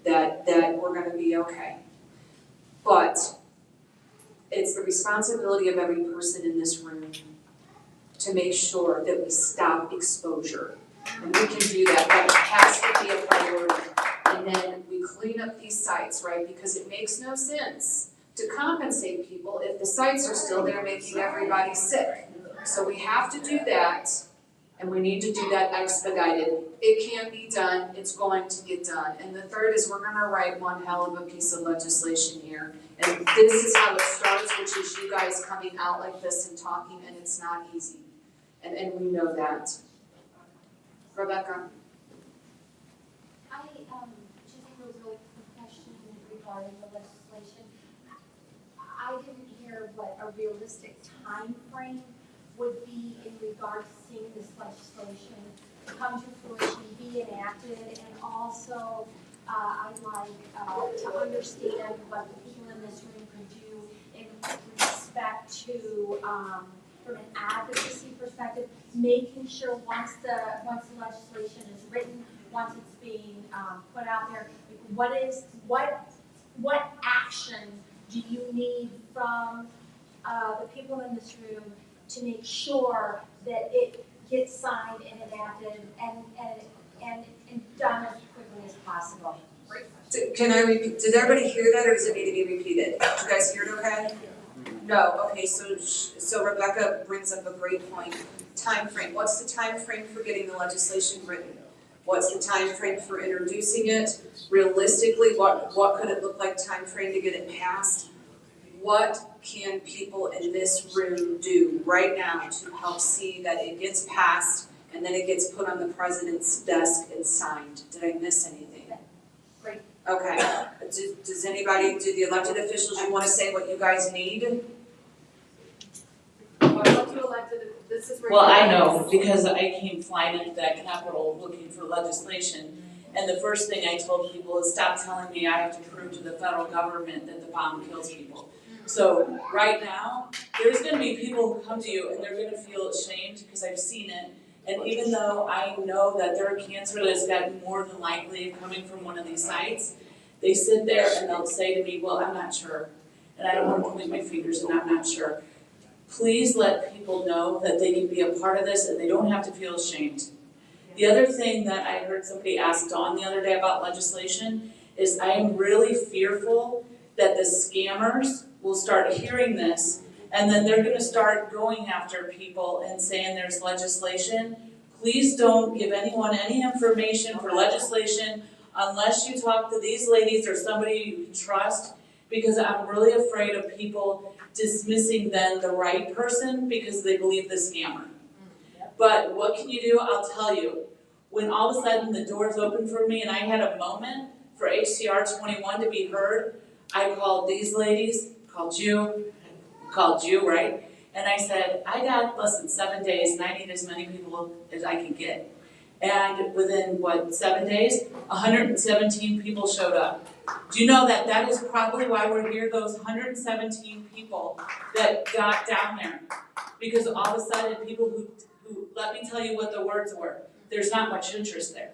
That we're going to be okay. But it's the responsibility of every person in this room to make sure that we stop exposure. And we can do that. That has to be a priority. And then we clean up these sites, right? Because it makes no sense to compensate people if the sites are still there making everybody sick. So we have to do that. And we need to do that expedited. It can be done, it's going to get done. And the third is we're gonna write one hell of a piece of legislation here. And this is how it starts, which is you guys coming out like this and talking, and it's not easy. And we know that. Rebecca? I just have a really quick question regarding the legislation. I didn't hear what a realistic time frame would be in regards to seeing this legislation come to fruition, be enacted, and also I'd like to understand what the people in this room could do in respect to, from an advocacy perspective, making sure once the legislation is written, once it's being put out there, what action do you need from the people in this room to make sure that it gets signed and enacted and done as quickly as possible? Can I repeat, did everybody hear that or does it need to be repeated? Did you guys hear it okay? No, okay, so Rebecca brings up a great point. Time frame. What's the time frame for getting the legislation written? What's the time frame for introducing it? Realistically, what could it look like time frame to get it passed? What can people in this room do right now to help see that it gets passed and then it gets put on the president's desk and signed? Did I miss anything? Great. Okay. Does anybody, do the elected officials, you want to say what you guys need? This is where. Well, I know, because I came flying into that Capitol looking for legislation. And the first thing I told people is stop telling me I have to prove to the federal government that the bomb kills people. So right now, there's gonna be people who come to you and they're gonna feel ashamed because I've seen it. And even though I know that their cancer has gotten more than likely coming from one of these sites, they sit there and they'll say to me, well, I'm not sure. And I don't wanna point my fingers and I'm not sure. Please let people know that they can be a part of this and they don't have to feel ashamed. The other thing that I heard somebody ask Dawn the other day about legislation is I am really fearful that the scammers will start hearing this and then they're gonna start going after people and saying there's legislation. Please don't give anyone any information for legislation unless you talk to these ladies or somebody you can trust, because I'm really afraid of people dismissing then the right person because they believe the scammer. But what can you do? I'll tell you. When all of a sudden the doors opened for me and I had a moment for HCR 21 to be heard, I called these ladies, called you, right? And I said, I got less than 7 days and I need as many people as I can get. And within, 7 days, 117 people showed up. Do you know that that is probably why we're here, those 117 people that got down there? Because all of a sudden, people who let me tell you what the words were, there's not much interest there.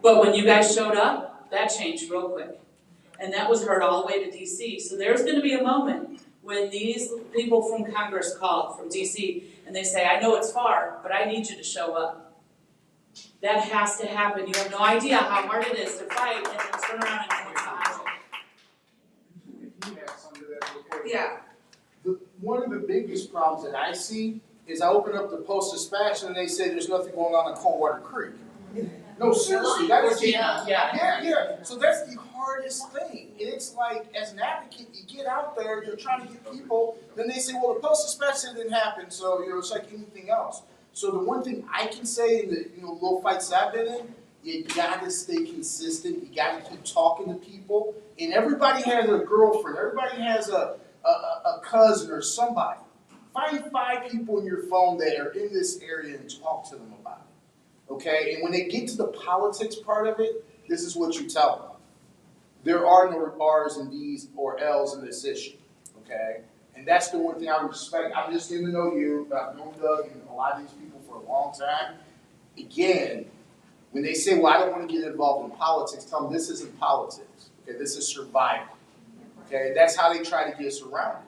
But when you guys showed up, that changed real quick. And that was heard all the way to DC. So there's gonna be a moment when these people from Congress call, from DC, and they say, I know it's far, but I need you to show up. That has to happen. You have no idea how hard it is to fight and then turn around and come behind you. Yeah. One of the biggest problems that I see is I open up the Post-Dispatch and they say there's nothing going on in Coldwater Creek. No, seriously, that is yeah. So that's the hardest thing. And it's like, as an advocate, you get out there, you're trying to get people, then they say, well, the Post-Dispatch said it didn't happen, so it's like anything else. So the one thing I can say in the little fights I've been in, you gotta stay consistent, you gotta keep talking to people, and everybody has a girlfriend, everybody has a cousin or somebody. Find 5 people in your phone that are in this area and talk to them about it, okay? And when they get to the politics part of it, this is what you tell them. There are no R's and D's or L's in this issue, okay? And that's the one thing I respect. I'm just getting to know you. I've known Doug and a lot of these people for a long time. Again, when they say, well, I don't want to get involved in politics, tell them this isn't politics. Okay, this is survival. Okay, that's how they try to get us around it.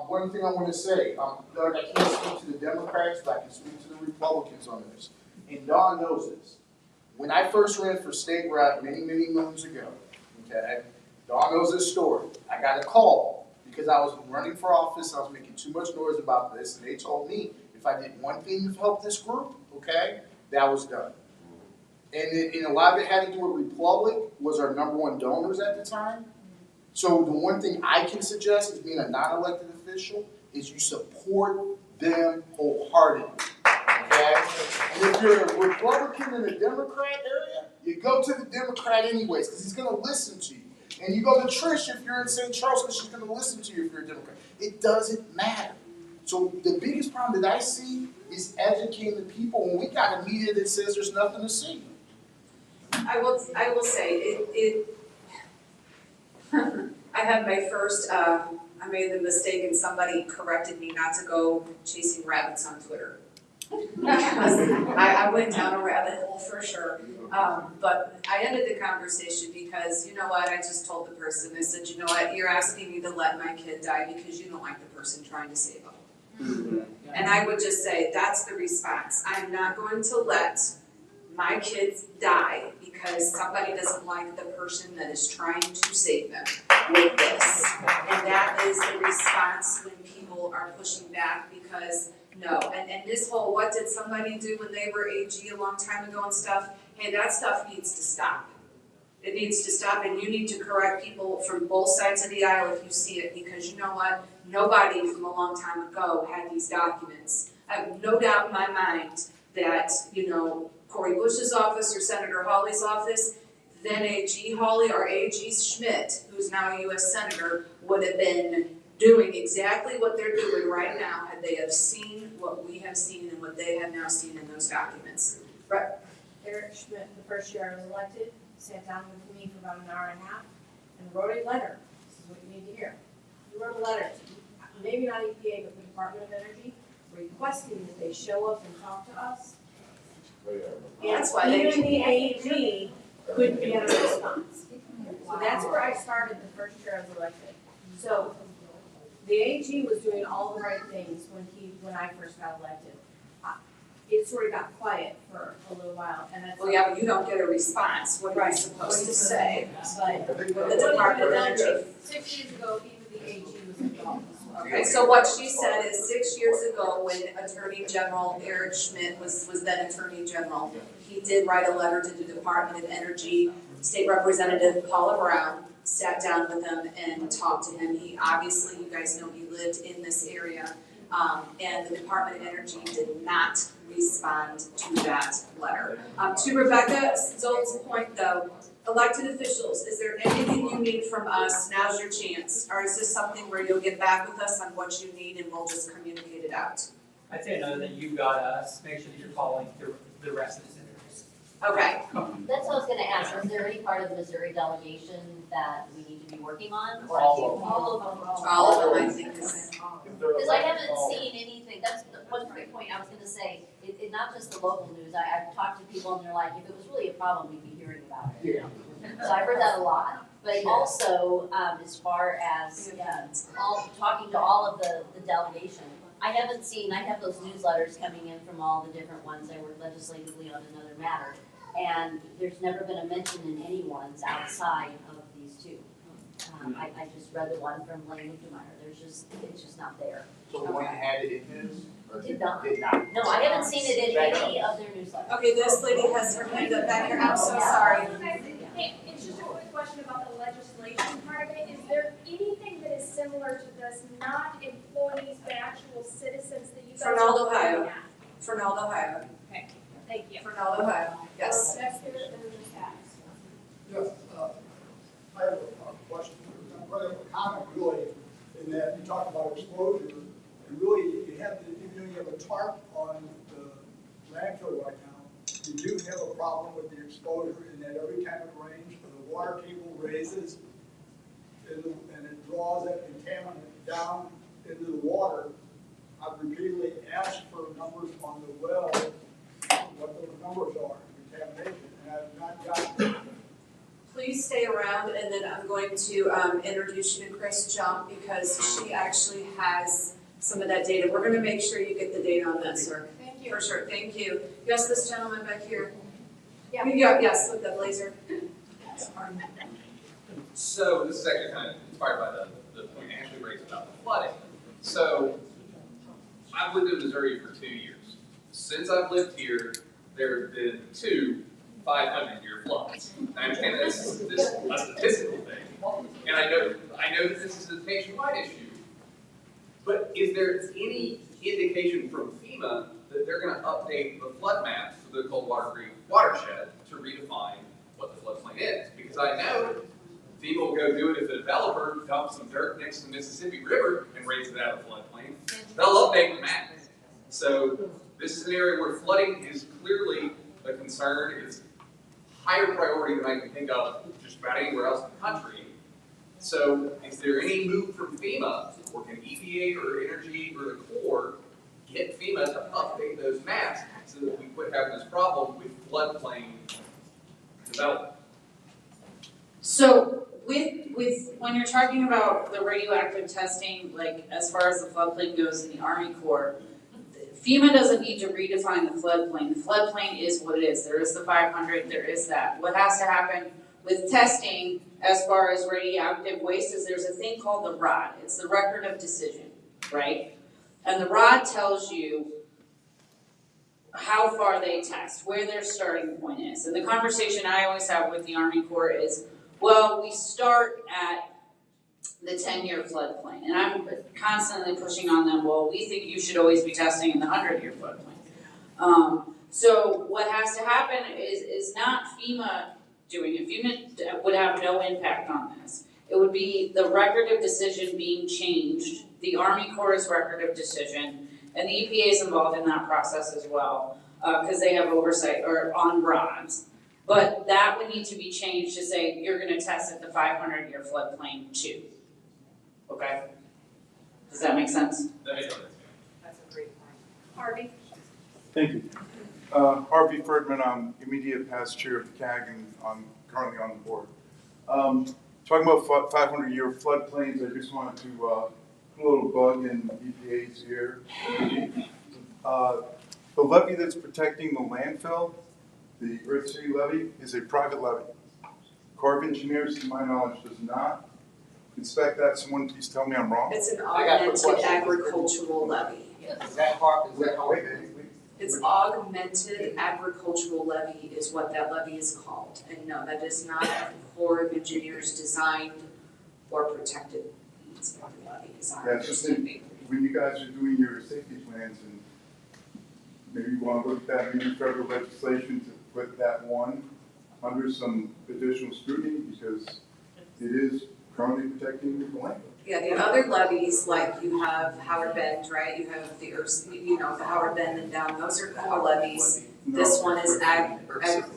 One thing I want to say, Doug, I can't speak to the Democrats, but I can speak to the Republicans on this. And Dawn knows this. When I first ran for state rep many, many moons ago, okay, Dawn knows this story. I got a call because I was running for office, I was making too much noise about this, and they told me if I did one thing to help this group, okay, that was done. And a lot of it had to do with Republic, was our #1 donors at the time. So the one thing I can suggest as being a non-elected official is you support them wholeheartedly, okay? And if you're a Republican in the Democrat area, you go to the Democrat anyways, because he's gonna listen to you. And you go to Trish if you're in St. Charles, because she's gonna listen to you if you're a Democrat. It doesn't matter. So the biggest problem that I see is educating the people when we got a media that says there's nothing to see. I will say, I had my first, I made the mistake and somebody corrected me not to go chasing rabbits on Twitter. I went down a rabbit hole for sure. But I ended the conversation because, you know what, I just told the person, I said, you know what, you're asking me to let my kid die because you don't like the person trying to save him. And I would just say, that's the response. I'm not going to let my kids die because somebody doesn't like the person that is trying to save them with this. And that is the response when people are pushing back because no. And this whole what did somebody do when they were AG a long time ago and stuff, hey, that stuff needs to stop. It needs to stop, and you need to correct people from both sides of the aisle if you see it, because you know what? Nobody from a long time ago had these documents. I have no doubt in my mind that, you know, Cori Bush's office or Senator Hawley's office, then AG Hawley or AG Schmidt, who's now a U.S. Senator, would have been doing exactly what they're doing right now had they have seen what we have seen and what they have now seen in those documents. Right. Eric Schmidt, the first year I was elected, sat down with me for about an hour and a half and wrote a letter. This is what you need to hear. He wrote a letter to, maybe not EPA, but the Department of Energy, requesting that they show up and talk to us. That's why they even the AG couldn't get a response. So that's where I started the first year I was elected. So the AG was doing all the right things when I first got elected. It sort of got quiet for a little while, and that's. Well, yeah, but you don't get a response. What are you supposed to say? But the Department of Energy. 6 years ago, even the AG was involved as well. Okay, so what she said is 6 years ago, when Attorney General Eric Schmidt was then Attorney General, he did write a letter to the Department of Energy. State Representative Paula Brown sat down with him and talked to him. He obviously, you guys know, he lived in this area, and the Department of Energy did not respond to that letter. To Rebecca Zolt's point though, elected officials, is there anything you need from us? Now's your chance. Or is this something where you'll get back with us on what you need and we'll just communicate it out? I'd say another that you got us, make sure that you're following the rest of the senators. Okay. That's what I was gonna ask, is there any part of the Missouri delegation that we need to be working on? Or All of them. All of them. All of them, I think. Because I haven't seen anything, that's the one quick point I was gonna say, it not just the local news, I've talked to people and they're like, if it was really a problem, we'd be hearing about it. Yeah. So I've heard that a lot, but also, as far as, talking to all of the delegation, I haven't seen, I have those newsletters coming in from all the different ones, I work legislatively on another matter, and there's never been a mention in anyone's outside of these two. I just read the one from Lane Mittermeier, it's just not there. So the one that had it in his? Or Did not. Did not. No, I haven't seen it in any of their newsletters. Okay, this lady has her hand up back here. I'm so sorry. Hey, it's just a quick question about the legislation part of it. Is there anything that is similar to this, not employees, but actual citizens that you guys are Fernald, looking Ohio. at? Fernald, Ohio. Okay, thank you. Fernald, Ohio. Yes. That's good, and then just ask. Yes, I have a question, rather a comment really, in that you talk about exposure, and really you have to, even though you have a tarp on the landfill right now, you do have a problem with the exposure in that every time it rains, the water table raises and it draws that contaminant down into the water. I've repeatedly asked for numbers on the well, what those numbers are, contamination, and I've not gotten them. Please stay around, and then I'm going to introduce you to Chris Jump because she actually has some of that data. We're going to make sure you get the data on that, sir. Thank you. For sure, thank you. Yes, this gentleman back here. Yeah. Yes, with the blazer. So this is actually kind of inspired by the point Ashley raised about the flooding. So I've lived in Missouri for 2 years. Since I've lived here, there have been 2 500-year floods. I understand this is a statistical thing, and I know that this is a nationwide issue. But is there any indication from FEMA that they're going to update the flood map for the Coldwater Creek watershed to redefine what the floodplain is? Because I know FEMA will go do it if a developer dumps some dirt next to the Mississippi River and raises it out of the floodplain. They'll update the map. So this is an area where flooding is clearly a concern. It's higher priority than I can think of just about anywhere else in the country. So is there any move from FEMA, or can EPA or Energy or the Corps get FEMA to update those maps so that we quit having this problem with floodplain development? So with when you're talking about the radioactive testing, like as far as the floodplain goes in the Army Corps, FEMA doesn't need to redefine the floodplain. The floodplain is what it is. There is the 500, there is that. What has to happen with testing as far as radioactive waste is there's a thing called the ROD. It's the record of decision, right? And the ROD tells you how far they test, where their starting point is. And the conversation I always have with the Army Corps is, well, we start at the 10-year floodplain. And I'm constantly pushing on them, well, we think you should always be testing in the 100-year floodplain. So what has to happen is not FEMA doing it. FEMA would have no impact on this. It would be the record of decision being changed, the Army Corps' record of decision, and the EPA is involved in that process as well, because they have oversight or on RODs. But that would need to be changed to say you're going to test at the 500-year floodplain too. Okay? Does that make sense? That's a great point. Harvey? Thank you. Harvey Ferdman, I'm immediate past chair of the CAG and I'm currently on the board. Talking about 500-year floodplains, I just wanted to put a little bug in EPA's ear. The levee that's protecting the landfill, the Earth City levee, is a private levee. Corps of Engineers, to my knowledge, does not inspect that. Someone please tell me I'm wrong. It's an augmented agricultural levy. Is that how It's augmented agricultural levy is what that levy is called. And no, that is not the Corps of Engineers designed or protected levy. Yeah, it's just that when you guys are doing your safety plans and maybe you want to look at that in federal legislation to put that one under some additional scrutiny because it is currently protecting the landfill. Yeah, the other levies, like you have Howard Bend, right? You have the the Howard Bend and down, those are core levies. This one is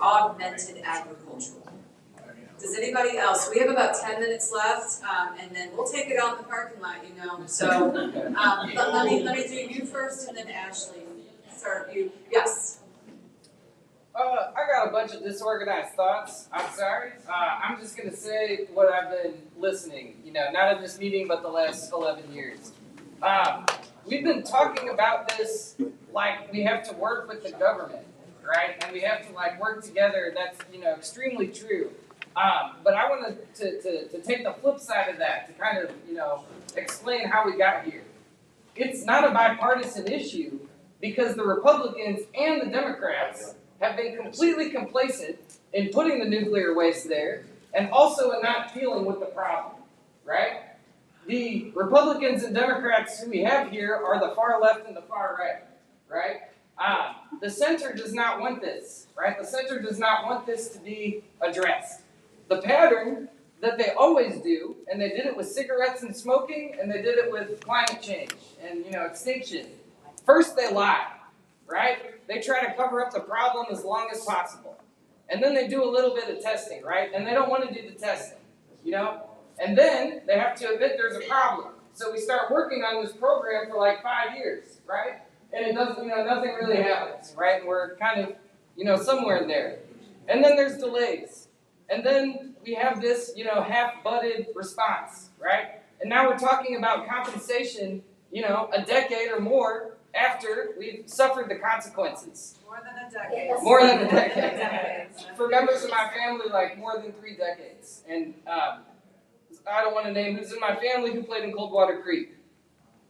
augmented agricultural. Does anybody else? We have about 10 minutes left, and then we'll take it out in the parking lot, So, let me do you first, and then Ashley. Start you. Yes. I got a bunch of disorganized thoughts. I'm sorry. I'm just gonna say what I've been listening. Not in this meeting, but the last 11 years. We've been talking about this like we have to work with the government, right? And we have to work together. That's extremely true. But I wanted to take the flip side of that to kind of explain how we got here. It's not a bipartisan issue because the Republicans and the Democrats have been completely complacent in putting the nuclear waste there and also in not dealing with the problem, right? The Republicans and Democrats who we have here are the far left and the far right? The center does not want this, right? The center does not want this to be addressed. The pattern that they always do, and they did it with cigarettes and smoking, and they did it with climate change and extinction. First they lie, right? They try to cover up the problem as long as possible. And then they do a little bit of testing, right? And they don't want to do the testing, And then they have to admit there's a problem. So we start working on this program for 5 years, right? And it doesn't, nothing really happens, right? And we're kind of, somewhere there. And then there's delays. And then we have this, half-butted response, right? And now we're talking about compensation, a decade or more after we've suffered the consequences. More than a decade. More than a decade. For members of my family, more than 3 decades. And I don't want to name who's in my family who played in Coldwater Creek.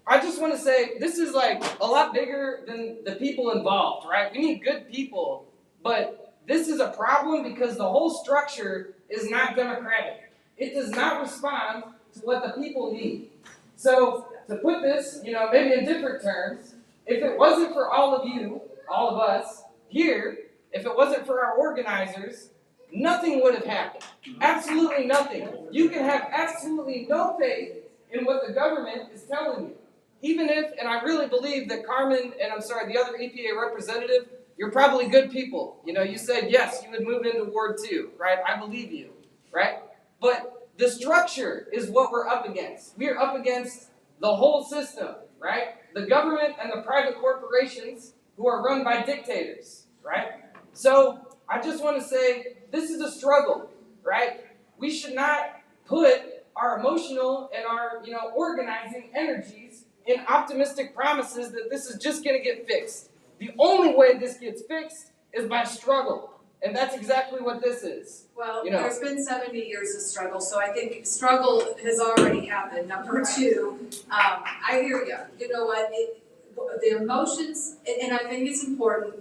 I just want to say this is a lot bigger than the people involved, right? We need good people, but this is a problem because the whole structure is not democratic. It does not respond to what the people need. So to put this, maybe in different terms, if it wasn't for all of you, all of us here, if it wasn't for our organizers, nothing would have happened. Absolutely nothing. You can have absolutely no faith in what the government is telling you. Even if, and I really believe that Carmen, and the other EPA representative, you're probably good people. You said, yes, you would move into Ward 2, right? I believe you, right? But the structure is what we're up against. We are up against the whole system, right? The government and the private corporations who are run by dictators, right? So I just want to say this is a struggle, right? We should not put our emotional and our organizing energies in optimistic promises that this is just gonna get fixed. The only way this gets fixed is by struggle, and that's exactly what this is. Well, You know. there's been 70 years of struggle, so I think struggle has already happened. Number two, I hear you. You know what? The emotions, and I think it's important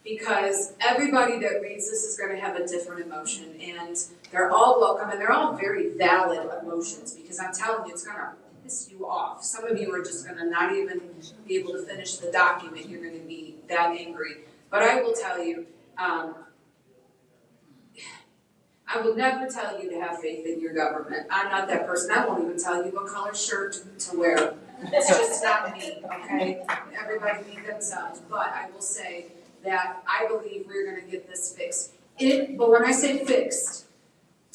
because everybody that reads this is going to have a different emotion, and they're all welcome, and they're all very valid emotions because I'm telling you, it's going to piss you off. Some of you are just going to not even be able to finish the document. You're going to be that angry. But I will tell you, I will never tell you to have faith in your government. I'm not that person. I won't even tell you what color shirt to wear. It's just not me, okay? Everybody be themselves. But I will say that I believe we're gonna get this fixed. But when I say fixed,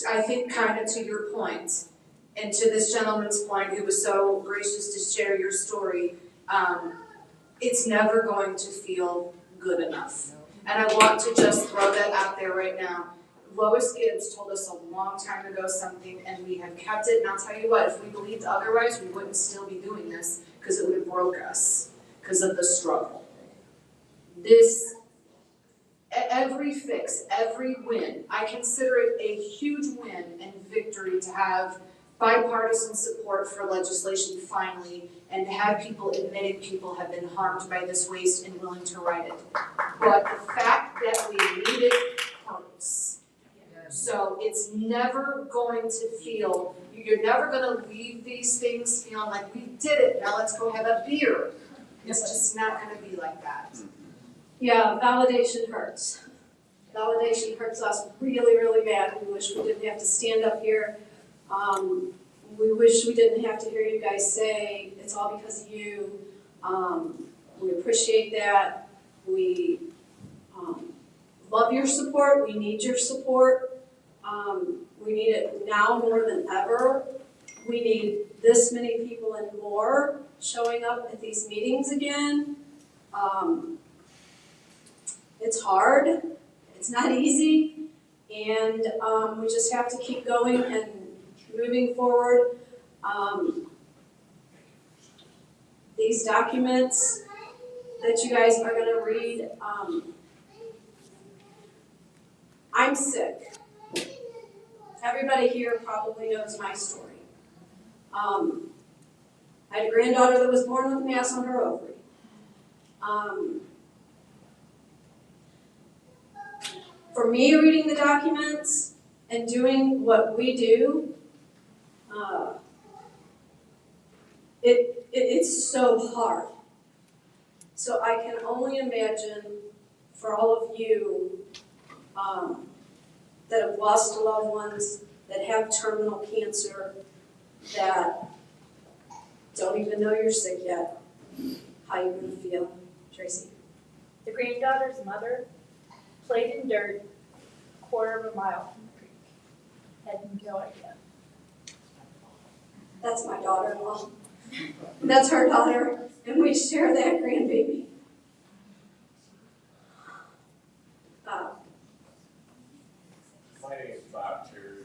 I think kind of to your point, and to this gentleman's point who was so gracious to share your story, it's never going to feel good enough. And I want to just throw that out there right now. Lois Gibbs told us a long time ago something, and we have kept it, and I'll tell you what, if we believed otherwise, we wouldn't still be doing this, because it would have broke us, because of the struggle. Every fix, every win, I consider it a huge win and victory to have bipartisan support for legislation finally, and to have people admitting people have been harmed by this waste and willing to right it. But the fact that we need it hurts. So it's never going to feel, you're never gonna leave these things feeling like we did it, now let's go have a beer. It's just not gonna be like that. Yeah, validation hurts. Validation hurts us really, really bad. We wish we didn't have to stand up here. We wish we didn't have to hear you guys say, it's all because of you. We appreciate that. We love your support. We need your support. We need it now more than ever. We need this many people and more showing up at these meetings again. It's hard, it's not easy, and we just have to keep going and moving forward. These documents that you guys are gonna read, I'm sick. Everybody here probably knows my story. I had a granddaughter that was born with a mass on her ovary. For me, reading the documents and doing what we do, it's so hard. So I can only imagine for all of you that have lost loved ones, that have terminal cancer, that don't even know you're sick yet, how you're gonna feel. Tracy? The granddaughter's mother played in dirt a quarter of a mile from the creek. Had no idea. That's my daughter-in-law. That's her daughter, and we share that grandbaby. My name is Bob Terry,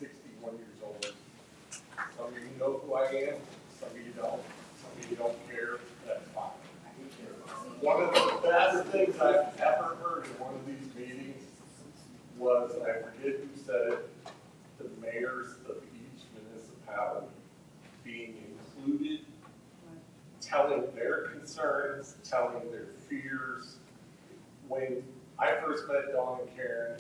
61 years old. Some of you know who I am, some of you don't. Some of you don't care, that's fine. One of the best things I've ever heard in one of these meetings was, and I forget who said it, the mayors of each municipality being included, telling their concerns, telling their fears. When I first met Dawn and Karen,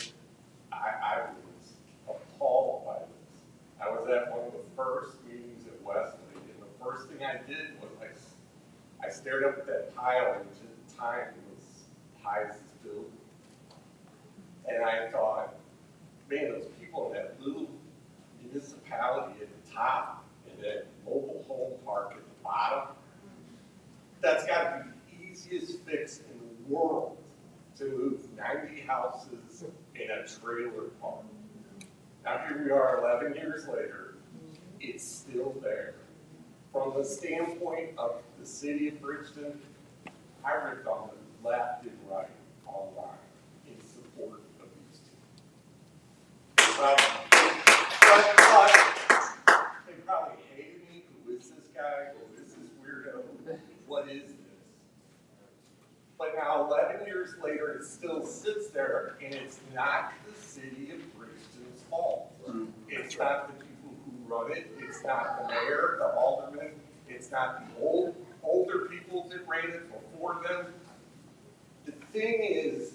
I was appalled by this. I was at one of the first meetings at Wesley, and the first thing I did was I stared up at that pile, and just at the time it was high as this building. And I thought, man, those people in that little municipality at the top and that mobile home park at the bottom, that's got to be the easiest fix in the world to move 90 houses in a trailer park. Now here we are 11 years later, it's still there. From the standpoint of the city of Bridgeton, I ripped on the left and right online in support of these two. But they probably hated me. Who is this guy? Who is this weirdo? but now 11 years later, it still sits there, and it's not the city of Bridgeton's fault. It's not the people who run it, it's not the mayor, the alderman, it's not the older people that ran it before them. The thing is,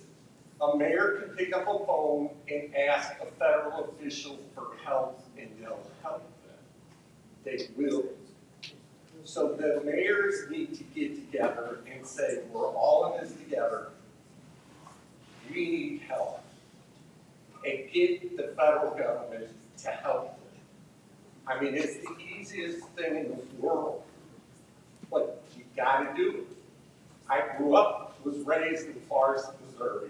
a mayor can pick up a phone and ask a federal official for help, and they'll help them. They will. So the mayors need to get together and say, we're all in this together. We need help. And get the federal government to help them. I mean, it's the easiest thing in the world, but you gotta do it. I was raised in Forest, Missouri.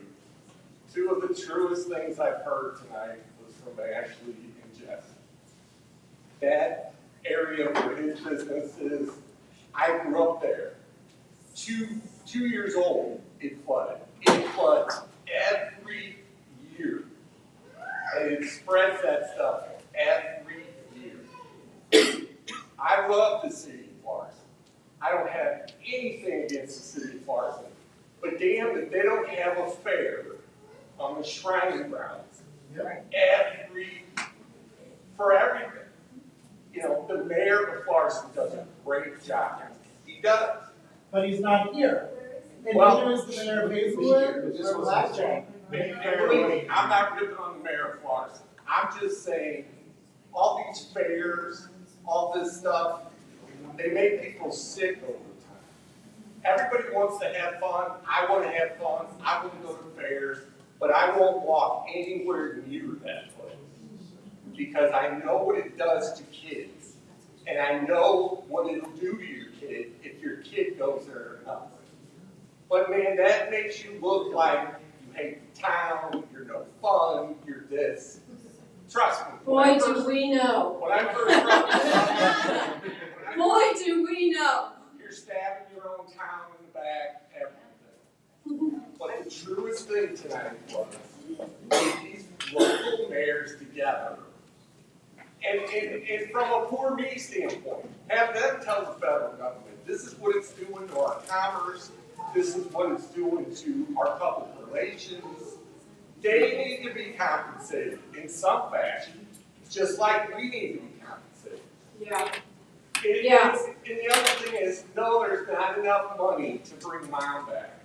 Two of the truest things I've heard tonight was from Ashley and Jeff. That area where his business is, I grew up there. 2 years old, it flooded. It floods every year. And it spreads that stuff every year. I love the city of Florissant. I don't have anything against the city of Florissant. But damn if they don't have a fair on the Shrine grounds for everything. You know, the mayor of Florissant does a great job. He does. But he's not here. And Well, neither is the mayor of Hazelwood or Blackjack. I'm not ripping on the mayor of Florissant. I'm just saying, all these fairs, all this stuff, they make people sick over time. Everybody wants to have fun. I want to have fun. I want to go to fairs, but I won't walk anywhere near that place because I know what it does to kids, and I know what it'll do to your kid if your kid goes there enough. But man, that makes you look like you hate the town, you're no fun, you're this. Trust me. Boy, do we know. When I first brought this up, Boy, do we know. you're stabbing your own town in the back, everything. But the truest thing tonight was get these local mayors together. And from a poor me standpoint, have them tell the federal government, this is what it's doing to our commerce, this is what it's doing to our public relations. They need to be compensated in some fashion, just like we need to be compensated. Yeah. And the other thing is, no, there's not enough money to bring mom back.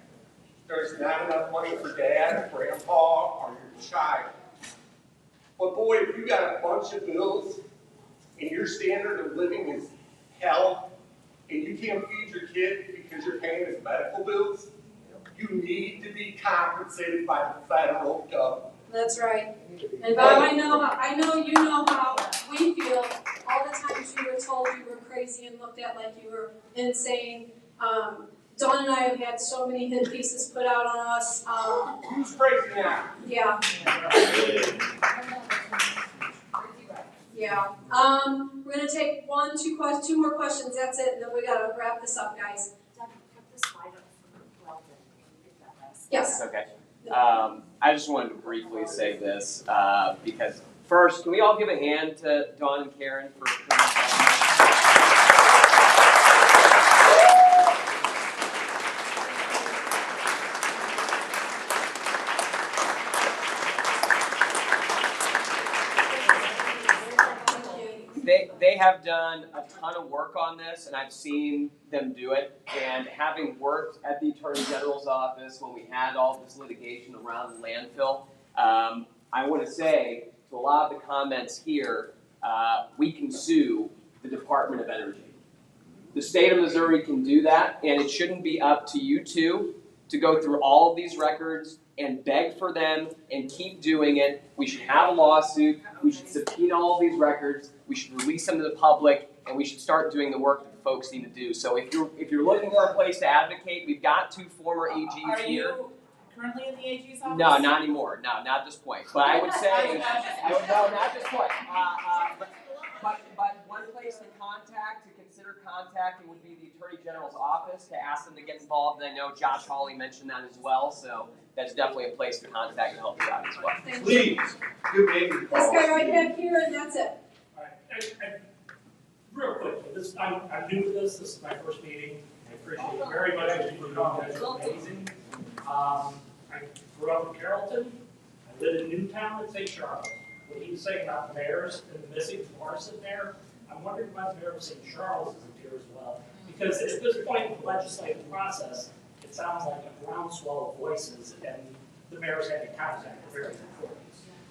There's not enough money for dad, grandpa, or your child. But boy, if you got a bunch of bills, and your standard of living is hell, and you can't feed your kid because you're paying his medical bills, you need to be compensated by the federal government. That's right. And Bob, I know you know how we feel. All the times you were told you were crazy and looked at like you were insane. Dawn and I have had so many hit pieces put out on us. Who's crazy now? Yeah. Yeah. We're gonna take two more questions. That's it, and then we gotta wrap this up, guys. Yes. Okay. I just wanted to briefly say this because first, can we all give a hand to Dawn and Karen for They have done a ton of work on this, and I've seen them do it. And having worked at the Attorney General's office when we had all this litigation around the landfill, I want to say to a lot of the comments here, we can sue the Department of Energy. The state of Missouri can do that, and it shouldn't be up to you two to go through all of these records and beg for them and keep doing it. We should have a lawsuit. We should subpoena all these records. We should release them to the public, and we should start doing the work that the folks need to do. So if you're looking for a place to advocate, we've got two former AGs here. Are you currently in the AG's office? No, not anymore. No, not at this point. But I would say, no, not at this point. But one place to consider contacting would be the Attorney General's office to ask them to get involved. And I know Josh Hawley mentioned that as well, so that's definitely a place to contact to help you out as well. Please, do me. This guy right back here, and that's it. All right. Real quick, I'm new to this. This is my first meeting. I appreciate it very much. You guys are amazing. from Carrollton. I live in Newtown and St. Charles. What he was saying about the mayors and the missing Morrison there, I'm wondering why the mayor of St. Charles isn't here as well. Because at this point in the legislative process, it sounds like a groundswell of voices, and the mayor's having contact are very important.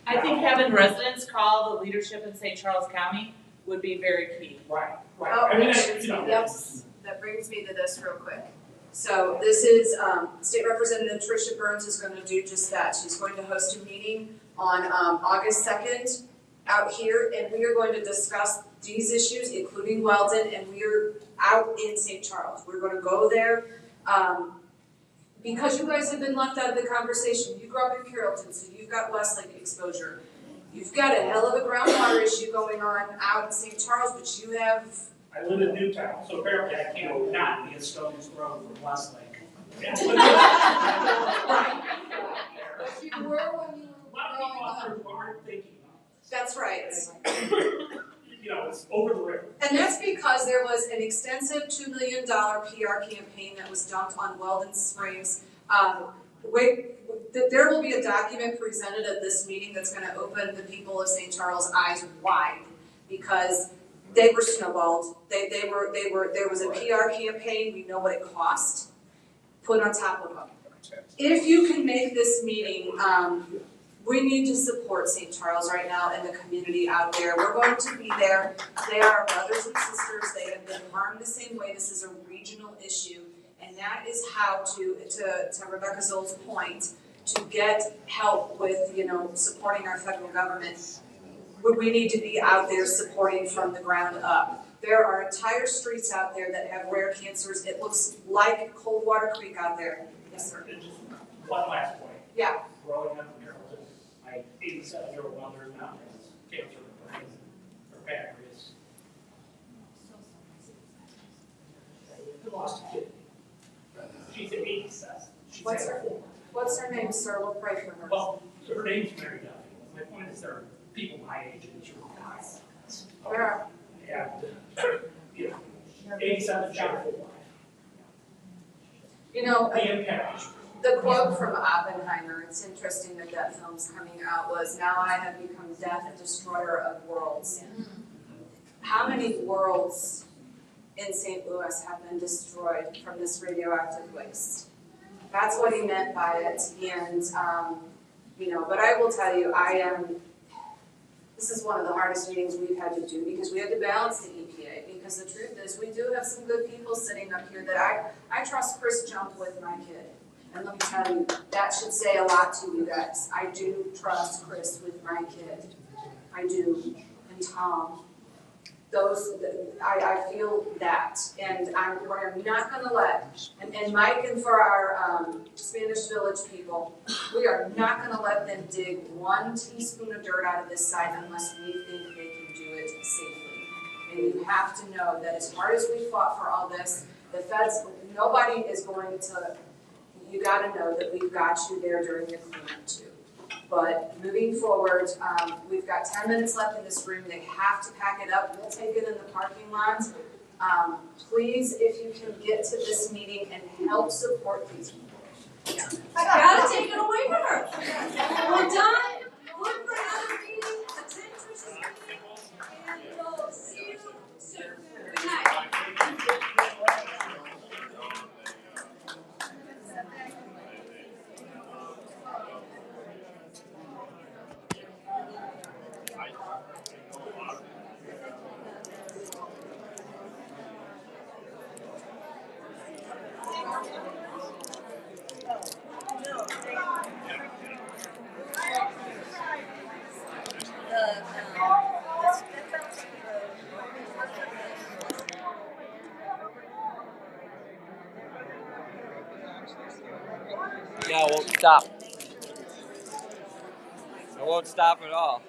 I think having residents call the leadership in St. Charles County would be very key. Right, right. Oh, I mean, yep, that brings me to this real quick. So this is, State Representative Tricia Burns is gonna do just that. She's going to host a meeting on, August 2nd out here, and we are going to discuss these issues, including Weldon, and we are out in St. Charles. We're gonna go there, because you guys have been left out of the conversation. You grew up in Carrollton, so you've got Westlake exposure. You've got a hell of a groundwater issue going on out in St. Charles, but you have. I live in Newtown, so apparently I can't not be a stone's throw from Westlake. Right. But you were when you A lot of people out there who aren't thinking about this. That's right. You know, it's over the river. And that's because there was an extensive $2 million PR campaign that was dumped on Weldon Springs. There will be a document presented at this meeting that's gonna open the people of St. Charles' eyes wide, because they were snowballed. There was a PR campaign, we know what it cost, put on top of them. If you can make this meeting, we need to support St. Charles right now and the community out there. We're going to be there. They are our brothers and sisters. They have been harmed the same way. This is a regional issue. And that is how to Rebecca Zoll's point, to get help with, supporting our federal government. We need to be out there supporting from the ground up. There are entire streets out there that have rare cancers. It looks like Coldwater Creek out there. Yes, sir. One last point. Yeah. Growing up in Carrollton, my 87-year-old mother now has cancer of brain or pancreas. I lost a kidney. She's 87. What's her name, sir? We'll pray for her. Well, her name's Mary Duffy. My point is there are people my age in this room. Where are? And, 87 shot. The impact. The quote from Oppenheimer, it's interesting that that film's coming out, was, "Now I have become death, a destroyer of worlds." How many worlds in St. Louis have been destroyed from this radioactive waste? That's what he meant by it, and, but I will tell you, this is one of the hardest meetings we've had to do, because we had to balance the EPA, because the truth is, we do have some good people sitting up here that I trust Chris Jump with my kid. And let me tell you, that should say a lot to you guys. I do trust Chris with my kid. I do. And Tom. I feel that. And we're not gonna let, and Mike, and for our Spanish Village people, we are not gonna let them dig 1 teaspoon of dirt out of this site unless we think they can do it safely. And you have to know that as hard as we fought for all this, the feds, nobody is going to, you gotta know that we've got you there during the cleanup too. But moving forward, we've got 10 minutes left in this room. They have to pack it up. We'll take it in the parking lot. Please, if you can get to this meeting and help support these people. Yeah. I gotta take it away from her. We're done. Look for another meeting. Attend Trish's meeting, and we'll see you soon. Good night. No, I won't stop. I won't stop at all.